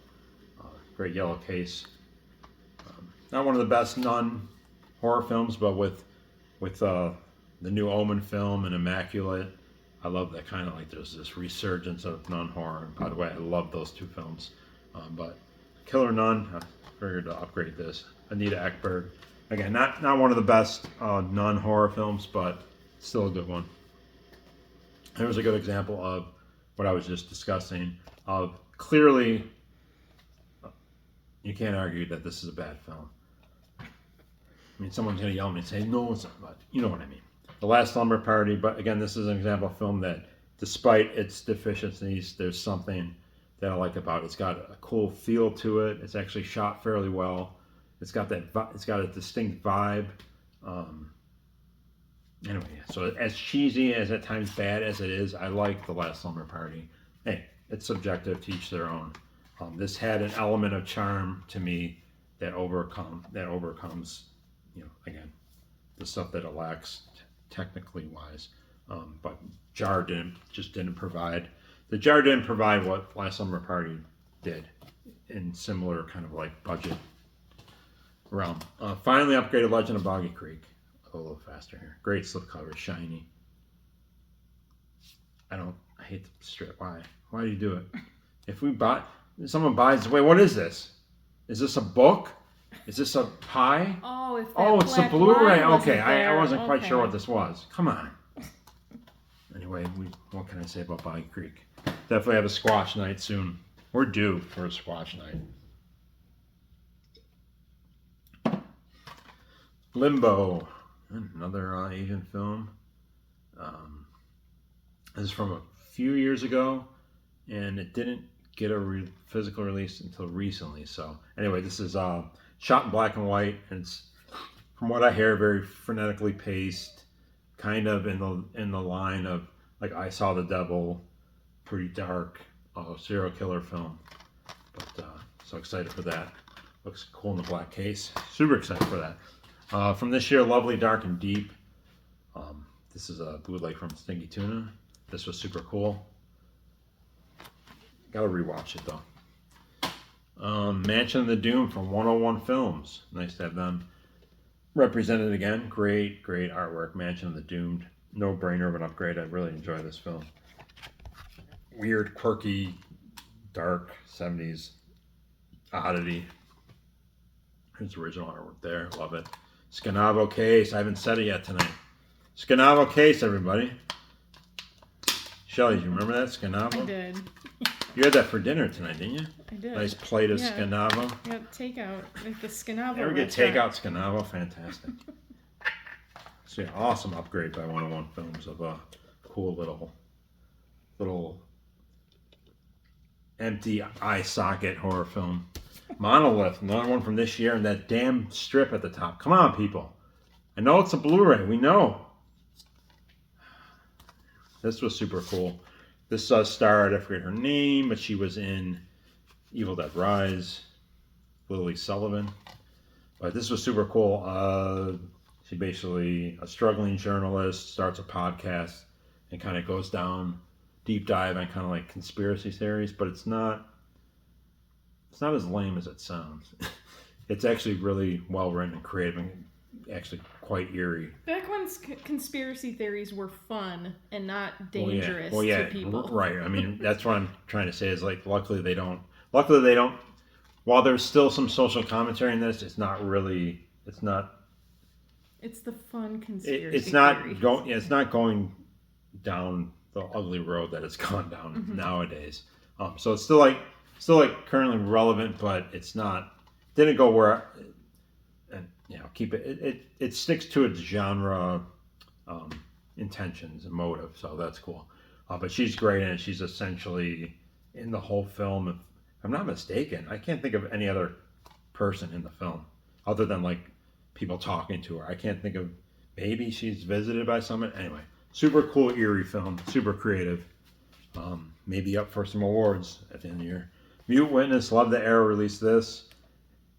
Great yellow case. Not one of the best nun horror films, but with the new Omen film and Immaculate, I love that kind of like there's this resurgence of nun horror. By the way, I love those two films. But Killer Nun, I figured to upgrade this. Anita Ekberg. Again, not one of the best nun horror films, but still a good one. There was a good example of what I was just discussing. Of clearly, you can't argue that this is a bad film. I mean, someone's going to yell at me and say, no, it's not, but you know what I mean. The Last Slumber Party, but again, this is an example of film that, despite its deficiencies, there's something that I like about it. It's got a cool feel to it. It's actually shot fairly well. It's got a distinct vibe. Anyway, so as cheesy as at times bad as it is, I like The Last Slumber Party. Hey, it's subjective, to each their own. This had an element of charm to me that overcomes, again, the stuff that it lacks technically wise. But Jar didn't provide. The Jar didn't provide what Last Summer Party did in similar kind of like budget realm. Finally upgraded Legend of Boggy Creek. A little faster here. Great slipcover, shiny. I hate the strip. Why? Why do you do it? If someone buys, wait, what is this? Is this a book? Is this a pie? Oh, it's the Blu Ray. Okay, I wasn't quite sure what this was. Come on. Anyway, what can I say about Boggy Creek? Definitely have a squash night soon. We're due for a squash night. Limbo, another Asian film. This is from a few years ago, and it didn't get a physical release until recently. So anyway, this is shot in black and white, and it's, from what I hear, very frenetically paced, kind of in the line of like I Saw the Devil, pretty dark serial killer film. But so excited for that. Looks cool in the black case. Super excited for that. From this year, Lovely, Dark, and Deep. This is a bootleg from Stinky Tuna. This was super cool. Gotta rewatch it though. Mansion of the Doom from 101 Films. Nice to have them represented again. Great artwork. Mansion of the Doomed. No brainer of an upgrade. I really enjoy this film. Weird, quirky, dark 70s oddity. Here's the original artwork there. Love it. Scanavo case. I haven't said it yet tonight. Scanavo case, everybody. Shelly, do you remember that Scanavo? I did. You had that for dinner tonight, didn't you? I did. Nice plate of Yeah. Scanavo. Yeah, takeout. Like the Scanavo. Ever get restaurant. takeout Scanavo? Fantastic. So yeah, awesome upgrade by 101 Films of a cool little empty eye socket horror film. Monolith, another one from this year, and that damn strip at the top. Come on, people. I know it's a Blu-ray. We know. This was super cool. This starred, I forget her name, but she was in Evil Dead Rise, Lily Sullivan. But this was super cool. She basically, a struggling journalist, starts a podcast and kind of goes down deep dive on kind of like conspiracy theories, but it's not as lame as it sounds. It's actually really well written and creative and actually quite eerie. Back when conspiracy theories were fun and not dangerous Well, yeah, to people. right. I mean, that's what I'm trying to say is like, luckily they don't, while there's still some social commentary in this, it's not, It's the fun conspiracy it's not theories. it's not going down the ugly road that it's gone down nowadays. So it's still like currently relevant, but it's not, didn't go where, and keep it sticks to its genre intentions and motive, so that's cool. But she's great in it. She's essentially in the whole film. If I'm not mistaken, I can't think of any other person in the film other than like people talking to her. I can't think of, maybe she's visited by someone. Anyway, super cool, eerie film, super creative. Maybe up for some awards at the end of the year. Mute Witness, love the Arrow released this.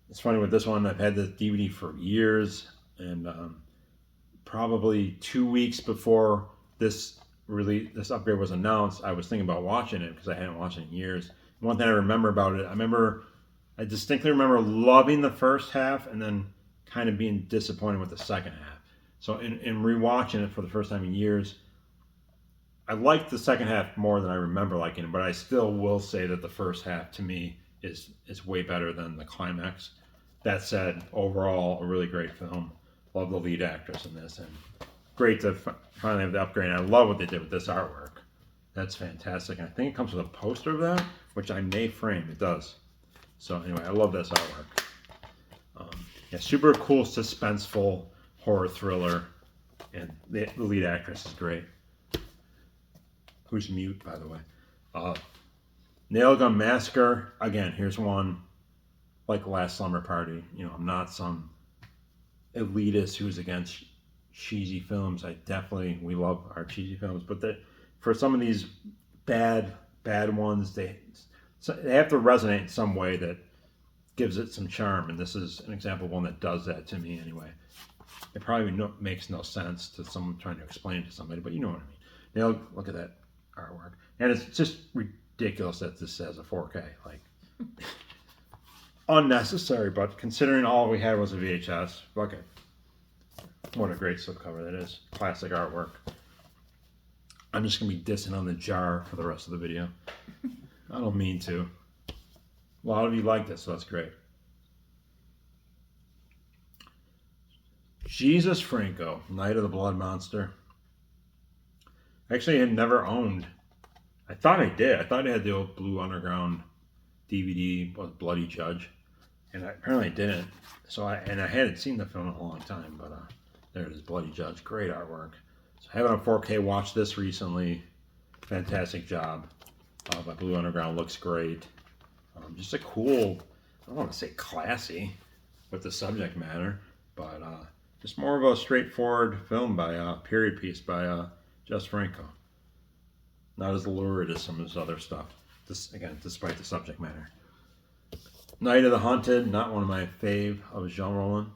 It's funny with this one, I've had the DVD for years, and probably 2 weeks before this upgrade was announced, I was thinking about watching it because I hadn't watched it in years. One thing I remember about it, I distinctly remember loving the first half and then kind of being disappointed with the second half. So in rewatching it for the first time in years, I liked the second half more than I remember liking it, but I still will say that the first half to me is way better than the climax. That said, overall, a really great film. Love the lead actress in this, and great to finally have the upgrade. And I love what they did with this artwork. That's fantastic. And I think it comes with a poster of that, which I may frame. It does. So anyway, I love this artwork. Super cool, suspenseful horror thriller, and the lead actress is great. Who's mute, by the way. Nail Gun Massacre. Again, here's one like Last Slumber Party. I'm not some elitist who's against cheesy films. We love our cheesy films, but for some of these bad ones, they have to resonate in some way that gives it some charm, and this is an example of one that does that to me anyway. It probably makes no sense to someone trying to explain it to somebody, but you know what I mean. Now look at that artwork, and it's just ridiculous that this says a 4K, like unnecessary, but considering all we had was a VHS, fuck it. What a great slipcover that is. Classic artwork. I'm just gonna be dissing on the jar for the rest of the video. I don't mean to. A lot of you like this, so that's great. Jesus Franco, Night of the Blood Monster. Actually, I had never owned. I thought I did. I thought I had the old Blue Underground DVD, Bloody Judge, and apparently I didn't. So I hadn't seen the film in a long time, but there it is, Bloody Judge. Great artwork. So I have it on 4K. Watched this recently. Fantastic job by Blue Underground. Looks great. Just a cool, I don't want to say classy with the subject matter, but just more of a straightforward film by period piece by Jess Franco. Not as lurid as some of his other stuff. Again, despite the subject matter. Night of the Haunted, not one of my fave of Jean Rollin,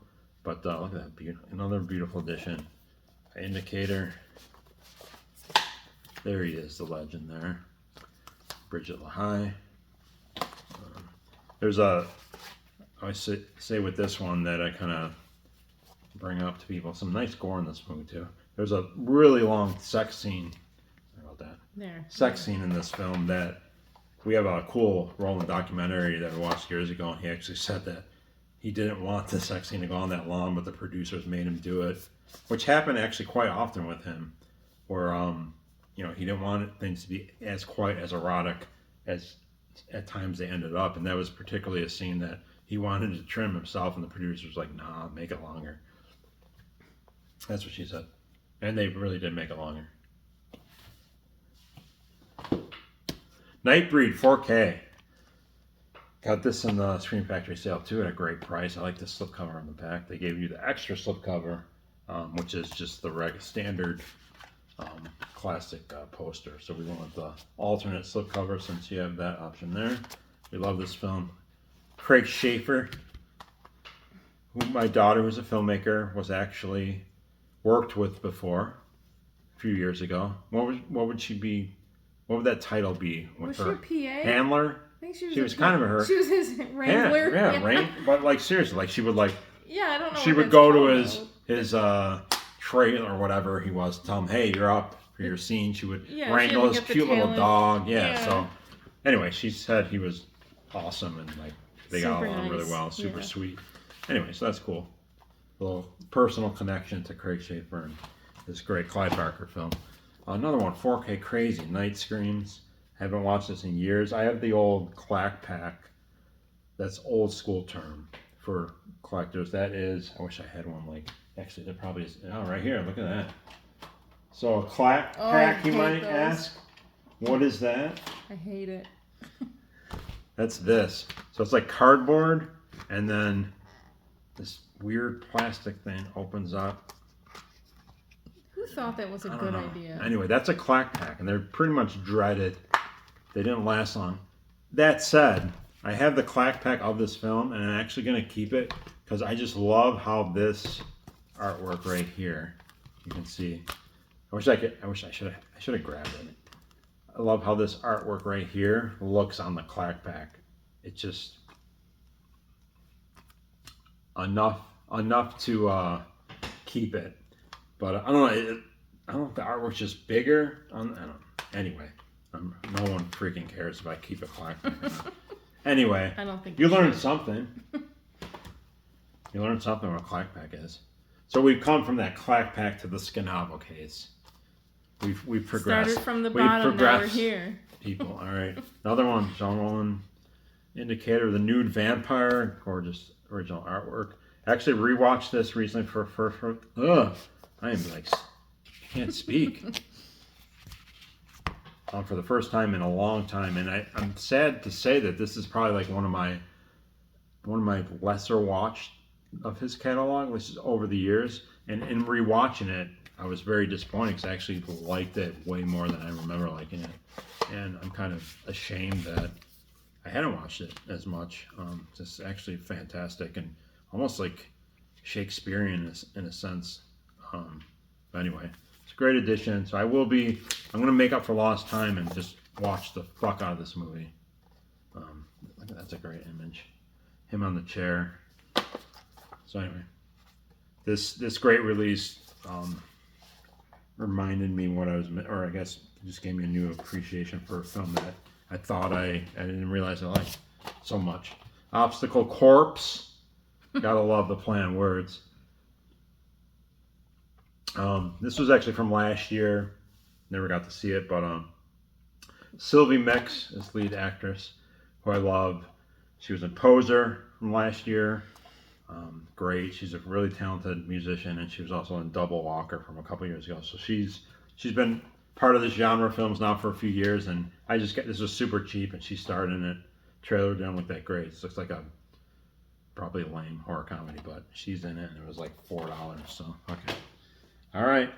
but look at that, another beautiful addition. Indicator. There he is, the legend there. Bridget LaHaye. There's a, I say with this one that I kind of bring up to people, some nice gore in this movie too. There's a really long sex scene. Sorry about that. There. Sex scene in this film that we have a cool Rollin documentary that we watched years ago, and he actually said that he didn't want the sex scene to go on that long, but the producers made him do it, which happened actually quite often with him, where you know, he didn't want things to be as quite as erotic as at times they ended up, and that was particularly a scene that he wanted to trim himself, and the producer was like, "Nah, make it longer." That's what she said, and they really did make it longer. Nightbreed 4K. Got this in the Screen Factory sale too at a great price. I like the slipcover on the back. They gave you the extra slipcover, which is just the standard classic poster. So we went with the alternate slipcover since you have that option there. We love this film. Craig Schaefer, who my daughter, who's a filmmaker, was actually worked with before a few years ago. What would she be? What would that title be? Was her she a PA? Handler? I think She was kind of her. She was his wrangler. Yeah. But like seriously, like she would like. Yeah, I don't know. She what would it's go called, to though. his trailer or whatever he was, tell him, "Hey, you're up for your scene." She would wrangle his cute little dog. Yeah. So anyway, she said he was awesome and like they got along really well. Super sweet. Anyway, so that's cool. A little personal connection to Craig Schaefer and this great Clive Barker film. Another one, 4K Crazy, Night Screams. Haven't watched this in years. I have the old Clack Pack. That's old school term for collectors. That is, I wish I had one like, actually there probably is, oh, right here, look at that. So a Clack Pack, you might ask. What is that? I hate it. That's this. So it's like cardboard, and then this weird plastic thing opens up. Who thought that was a good idea? Anyway, that's a Clack Pack, and they're pretty much dreaded. They didn't last long. That said, I have the Clack Pack of this film, and I'm actually going to keep it because I just love how this artwork right here, you can see. I wish I should have grabbed it. I love how this artwork right here looks on the Clack Pack. It's just enough to keep it. But I don't know. I don't know if the artwork's just bigger. I don't know. Anyway, no one freaking cares if I keep a Clack Pack or not. Anyway, I don't think you learned something. You learned something what a Clack Pack is. So we've come from that Clack Pack to the Scanavo case. We've progressed. Started from the bottom, now we're here. People, all right. Another one, John Rollin, Indicator, the Nude Vampire, gorgeous original artwork. Actually rewatched this recently for I am like, can't speak. For the first time in a long time, and I'm sad to say that this is probably like one of my lesser watched of his catalog, which is over the years. And in rewatching it, I was very disappointed because I actually liked it way more than I remember liking it, and I'm kind of ashamed that I hadn't watched it as much. It's actually fantastic and almost like Shakespearean in a sense. But anyway, it's a great addition. So I'm going to make up for lost time and just watch the fuck out of this movie. Look at that's a great image. Him on the chair. So anyway, this great release reminded me what I was, or I guess just gave me a new appreciation for a film that I thought I didn't realize I liked so much. Obstacle Corpse. Gotta love the play on words. This was actually from last year. Never got to see it, but Sylvie Mix is lead actress, who I love. She was in Poser from last year. Great. She's a really talented musician, and she was also in Double Walker from a couple years ago. So she's been part of this genre of films now for a few years, and this was super cheap, and she starred in it. Trailer didn't look that great. It looks like a probably lame horror comedy, but she's in it, and it was like $4. So okay. All right,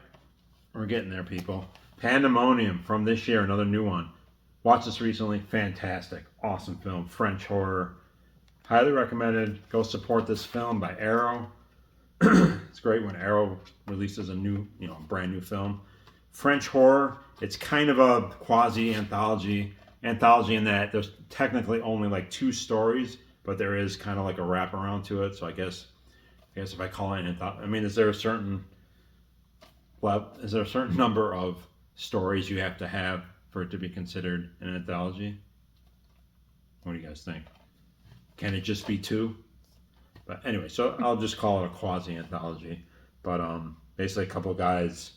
we're getting there, people. Pandemonium from this year, another new one. Watched this recently. Fantastic, awesome film, French horror. Highly recommended. Go support this film by Arrow. It's great when Arrow releases a new, brand new film. French horror. It's kind of a quasi anthology in that there's technically only like 2 stories, but there is kind of like a wraparound to it. So I guess if I call it an anthology, I mean, is there a certain number of stories you have to have for it to be considered an anthology? What do you guys think? Can it just be 2? But anyway, so I'll just call it a quasi anthology. But basically, a couple of guys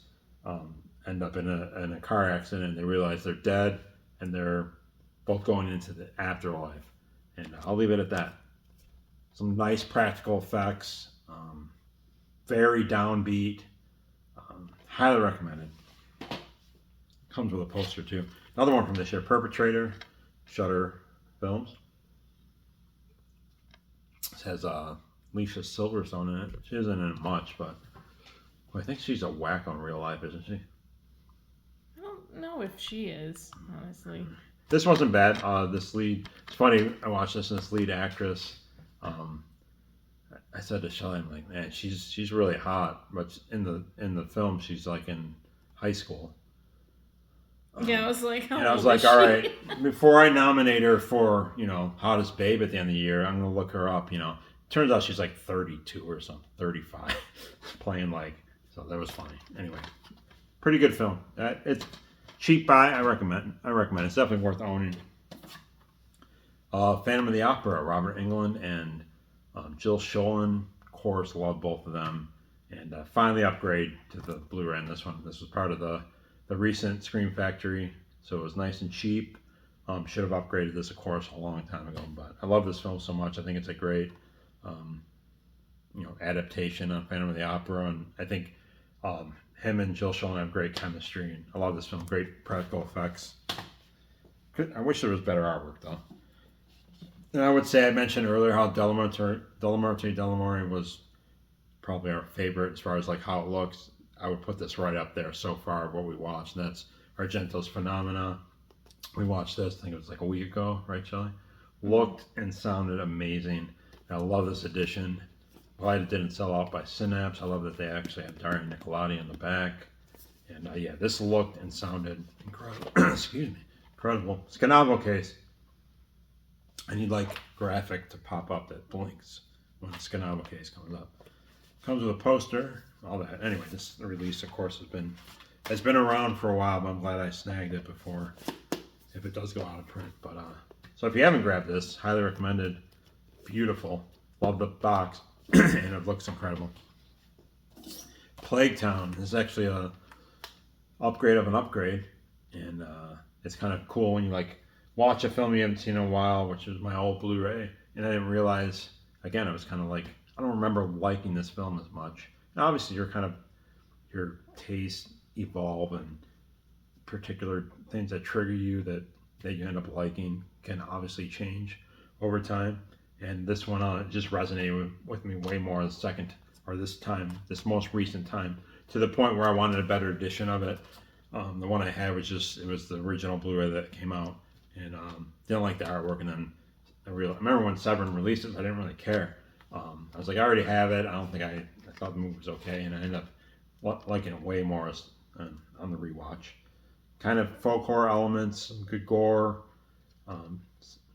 end up in a car accident. And they realize they're dead, and they're both going into the afterlife. And I'll leave it at that. Some nice practical effects, very downbeat. Highly recommended. Comes with a poster too. Another one from this year, Perpetrator, Shutter Films. This has Alicia Silverstone in it. She isn't in it much, but I think she's a wacko in real life, isn't she? I don't know if she is, honestly. This wasn't bad. This lead, it's funny, I watched this and this lead actress, I said to Shelly, I'm like, man, she's really hot, but in the film she's like in high school. Yeah, I was like, and I was like, all right, before I nominate her for, hottest babe at the end of the year, I'm gonna look her up. Turns out she's like 32 or something, 35, playing like. So that was funny. Anyway, pretty good film. It's cheap buy. I recommend. It's definitely worth owning. Phantom of the Opera, Robert Englund and Jill Schoelen. Of course, love both of them. And finally upgrade to the Blu-ray on this one. This was part of the recent Scream Factory, so it was nice and cheap. Should have upgraded this, of course, a long time ago. But I love this film so much. I think it's a great, adaptation of Phantom of the Opera, and I think him and Jill Schoelen have great chemistry. And I love this film. Great practical effects. I wish there was better artwork though. And I would say I mentioned earlier how Delamorte was probably our favorite as far as like how it looks. I would put this right up there so far of what we watched, and that's Argento's Phenomena. We watched this, I think it was like a week ago, right, Shelley? Looked and sounded amazing. I love this edition. Glad it didn't sell out by Synapse. I love that they actually have Daria Nicolodi in the back. And this looked and sounded incredible. Excuse me. Incredible. Scanavo case. I need like graphic to pop up that blinks when the Scanavo case comes up. Comes with a poster, all that. Anyway, this release, of course, has been around for a while, but I'm glad I snagged it before, if it does go out of print. But so if you haven't grabbed this, highly recommended. Beautiful. Love the box, and it looks incredible. Plague Town is actually a upgrade of an upgrade, and it's kind of cool when you like watch a film you haven't seen in a while, which is my old Blu-ray, and I didn't realize. Again, it was kind of like, I don't remember liking this film as much. Now, obviously, your tastes evolve, and particular things that trigger you that you end up liking can obviously change over time. And this one it just resonated with me way more this most recent time, to the point where I wanted a better edition of it. The one I had was it was the original Blu-ray that came out, and didn't like the artwork. And then I remember when Severin released it, I didn't really care. I was like, I already have it. I thought the movie was okay, and I ended up liking it way more on the rewatch. Kind of folk horror elements, some good gore,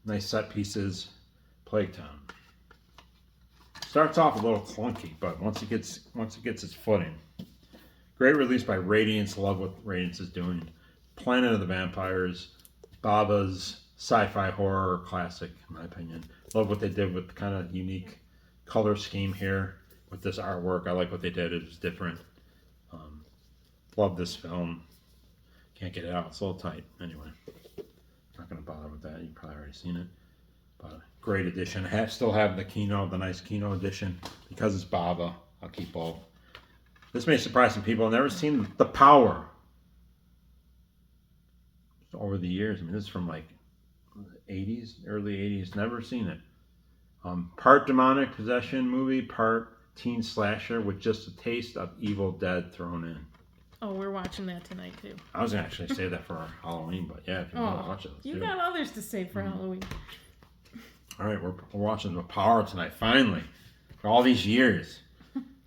nice set pieces. Plague Town starts off a little clunky, but once it gets its footing, great release by Radiance. Love what Radiance is doing. Planet of the Vampires, Baba's sci-fi horror classic, in my opinion. Love what they did with kind of unique color scheme here with this artwork. I like what they did. It was different. Love this film. Can't get it out. It's a little tight. Anyway, not going to bother with that. You've probably already seen it. But great edition. Still have the nice Kino edition. Because it's Baba, I'll keep both. This may surprise some people. I've never seen The Power. Over the years. I mean, this is from like 80s, early 80s. Never seen it. Part demonic possession movie, part teen slasher with just a taste of Evil Dead thrown in. Oh, we're watching that tonight too. I was gonna actually say that for Halloween, but yeah, if you want to watch it, you got others to save for Halloween. All right, we're watching The Power tonight. Finally, for all these years.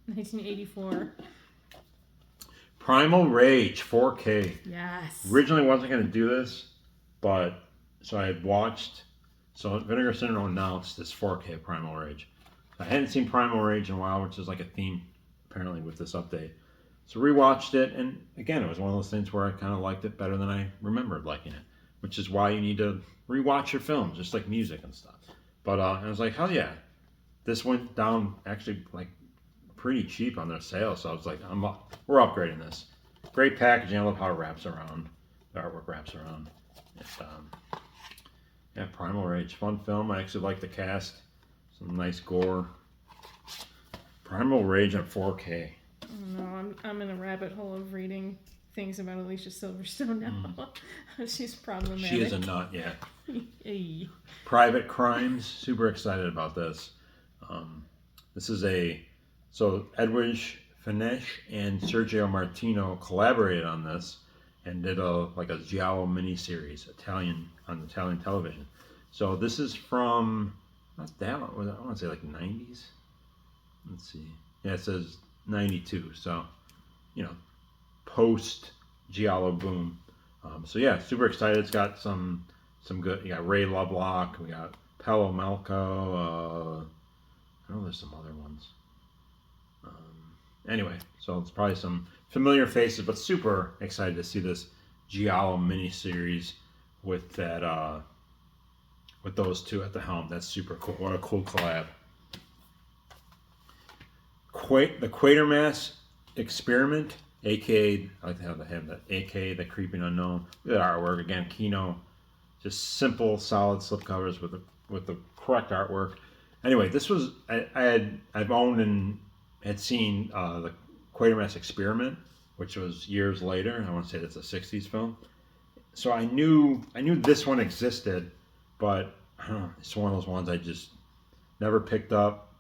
1984. Primal Rage 4K. Yes. Originally wasn't gonna do this, but so I had watched So Vinegar Syndrome announced this 4K Primal Rage. I hadn't seen Primal Rage in a while, which is like a theme apparently with this update. So rewatched it, and again, it was one of those things where I kind of liked it better than I remembered liking it, which is why you need to rewatch your films, just like music and stuff. But I was like, hell yeah, this went down actually like pretty cheap on their sales. So I was like, we're upgrading this. Great packaging. I love how it wraps around. The artwork wraps around. It's, yeah, Primal Rage, fun film. I actually like the cast. Some nice gore. Primal Rage on 4K. No, I'm in a rabbit hole of reading things about Alicia Silverstone now. She's problematic. She is a nut, yeah. Hey. Private Crimes. Super excited about this. This is so Edwidge Finch and Sergio Martino collaborated on this and did a Giallo miniseries, on Italian television. So this is from, not that one, I want to say like 90s. Let's see. Yeah, it says 92. So, post Giallo boom. So yeah, super excited. It's got some good. You got Ray Lovelock. We got Paolo Malco. I know there's some other ones. Anyway, so it's probably some familiar faces, but super excited to see this Giallo miniseries with that with those two at the helm. That's super cool. What a cool collab. The Quatermass Experiment, aka I like to have the aka the Creeping Unknown. Good artwork again. Kino, just simple, solid slipcovers with the correct artwork. Anyway, this was I've owned and had seen the Quatermass Experiment, which was years later. I want to say that's a '60s film. So I knew this one existed, but I don't know, it's one of those ones I just never picked up,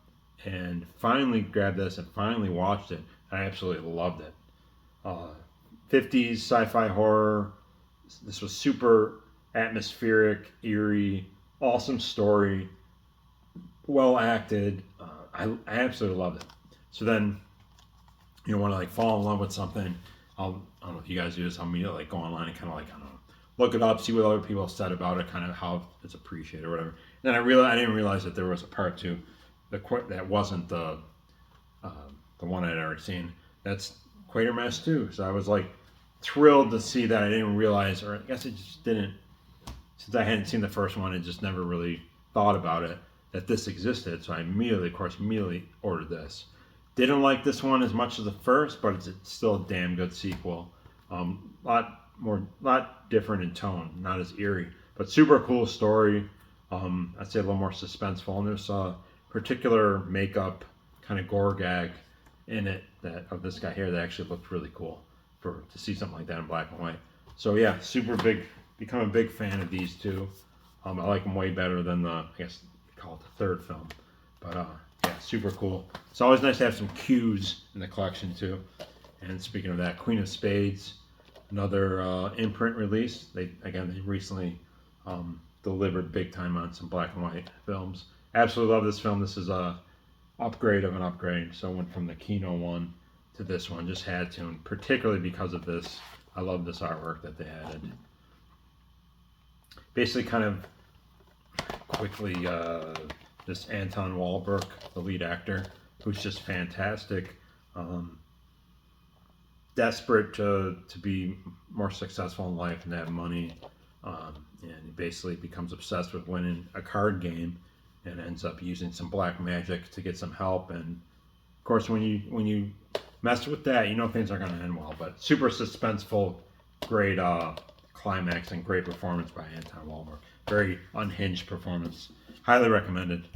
and finally grabbed this and finally watched it. I absolutely loved it. 50s sci-fi horror. This was super atmospheric, eerie, awesome story, well acted. I absolutely loved it. So then, want to fall in love with something. I don't know if you guys do this. I'll immediately go online and kind of I don't know, look it up, see what other people have said about it, kind of how it's appreciated or whatever. And then I didn't realize that there was a part two, that wasn't the one I'd already seen. That's Quatermass 2. So I was thrilled to see that. I didn't realize, or I guess it just didn't, since I hadn't seen the first one, I just never really thought about it, that this existed. So I immediately ordered this. Didn't like this one as much as the first, but it's still a damn good sequel. Lot different in tone, not as eerie, but super cool story. I'd say a little more suspenseful, and there's a particular makeup kind of gore gag in it of this guy here that actually looked really cool to see something like that in black and white. So yeah, become a big fan of these two. I like them way better than I guess you call it the third film, but yeah, super cool. It's always nice to have some cues in the collection too. And speaking of that, Queen of Spades, another imprint release. They recently delivered big time on some black and white films. Absolutely love this film. This is a upgrade of an upgrade. So I went from the Kino one to this one. Just had to, and particularly because of this, I love this artwork that they added. Basically, kind of quickly, this Anton Walbrook, the lead actor, who's just fantastic. Desperate to be more successful in life and to have money, and he basically becomes obsessed with winning a card game, and ends up using some black magic to get some help. And of course, when you mess with that, things aren't going to end well. But super suspenseful, great climax, and great performance by Anton Walbrook. Very unhinged performance. Highly recommended.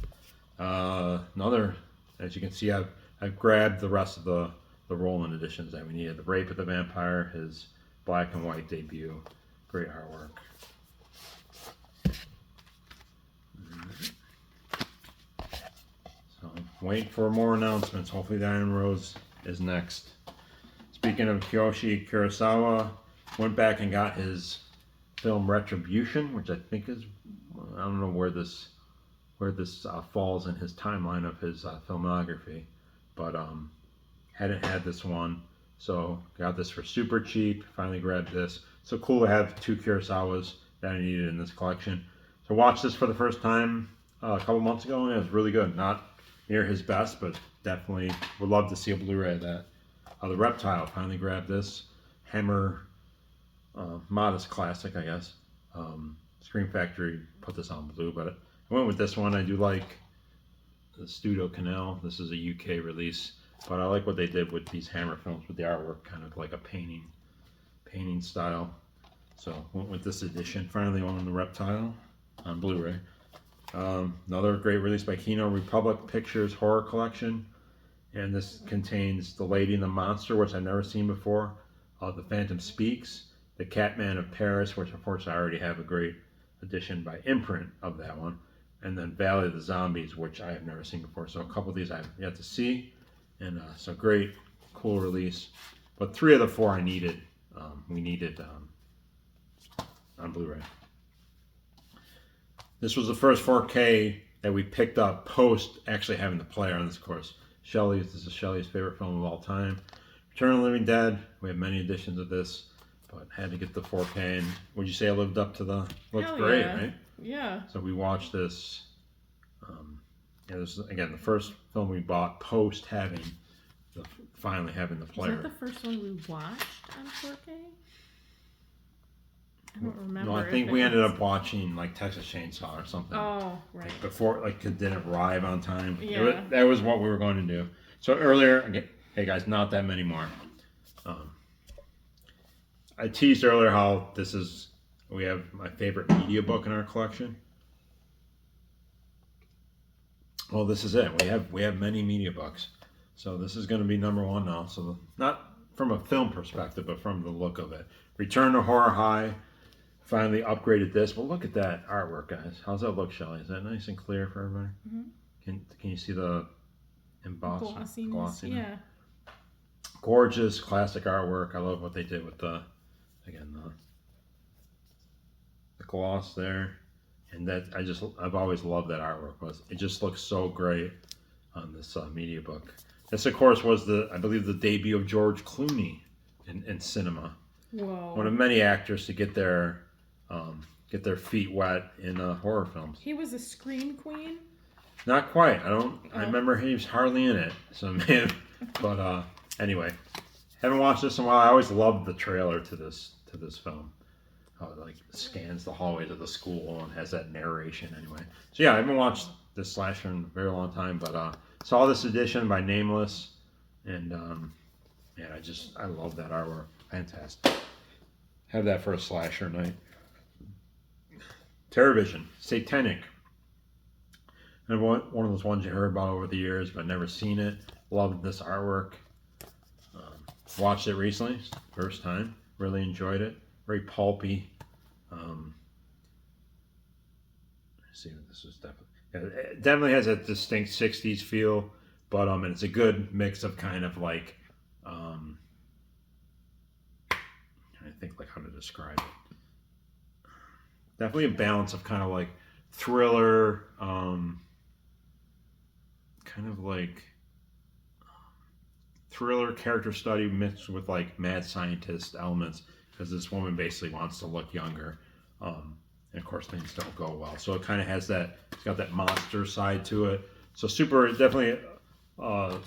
Another, as you can see, I've grabbed the rest of the Rollin editions that we needed. The Rape of the Vampire, his black and white debut. Great artwork. So wait for more announcements. Hopefully Diamond Rose is next. Speaking of Kiyoshi Kurosawa, went back and got his film Retribution, which I think is, I don't know where this falls in his timeline of his filmography, but hadn't had this one, so got this for super cheap. Finally grabbed this. So cool to have two Kurosawas that I needed in this collection. So I watched this for the first time a couple months ago, and it was really good. Not near his best, but definitely would love to see a Blu-ray of that. The Reptile, finally grabbed this. Hammer, modest classic, I guess. Scream Factory put this on blue, but I went with this one. I do like the Studio Canal. This is a UK release, but I like what they did with these Hammer films with the artwork, kind of like a painting style. So went with this edition. Finally on the Reptile on Blu-ray. Another great release by Kino Republic Pictures Horror Collection, and this contains The Lady and the Monster, which I've never seen before. The Phantom Speaks, The Catman of Paris, which unfortunately I already have a great edition by imprint of that one, and then Valley of the Zombies, which I have never seen before. So a couple of these I've yet to see, and so great, cool release. But 3 of the 4 I needed, we needed on Blu-ray. This was the first 4K that we picked up post actually having the player on this course. This is Shelley's favorite film of all time. Return of the Living Dead, we have many editions of this, but had to get the 4K. And would you say I lived up to the, looks great, right? Yeah. So we watched this, this is, again, the first film we bought post having, finally having the player. Is that the first one we watched on 4K? I don't remember. No, I think we ended up watching like Texas Chainsaw or something. Oh, right. Like before, like it didn't arrive on time. Yeah. That was what we were going to do. So earlier, hey guys, not that many more. I teased earlier how we have my favorite media book in our collection. Well, this is it. We have many media books. So this is going to be number 1 now. So not from a film perspective, but from the look of it. Return to Horror High. Finally upgraded this. Well, look at that artwork, guys. How's that look, Shelley? Is that nice and clear for everybody? Mm-hmm. Can you see the embossed glossiness? Yeah. Gorgeous classic artwork. I love what they did with the gloss there, and that I've always loved that artwork. It just looks so great on this media book. This, of course, was I believe the debut of George Clooney in cinema. Whoa. One of many actors to get their feet wet in horror films. He was a scream queen? Not quite. I remember he was hardly in it. So man, but anyway, haven't watched this in a while. I always loved the trailer to this film. How it like scans the hallways of the school and has that narration anyway. So yeah, I haven't watched this slasher in a very long time, but saw this edition by Nameless, and man, I love that artwork. Fantastic. Have that for a slasher night. TerrorVision, Satanic. And one of those ones you heard about over the years, but never seen it. Loved this artwork. Watched it recently, first time. Really enjoyed it. Very pulpy. Let's see what this is it definitely has a distinct 60s feel, but and it's a good mix of kind of like I think like how to describe it. Definitely a balance of kind of like thriller, kind of like thriller character study mixed with like mad scientist elements, because this woman basically wants to look younger, and of course things don't go well. So it kind of has that. It's got that monster side to it. So super, definitely a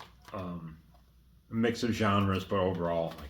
mix of genres, but overall like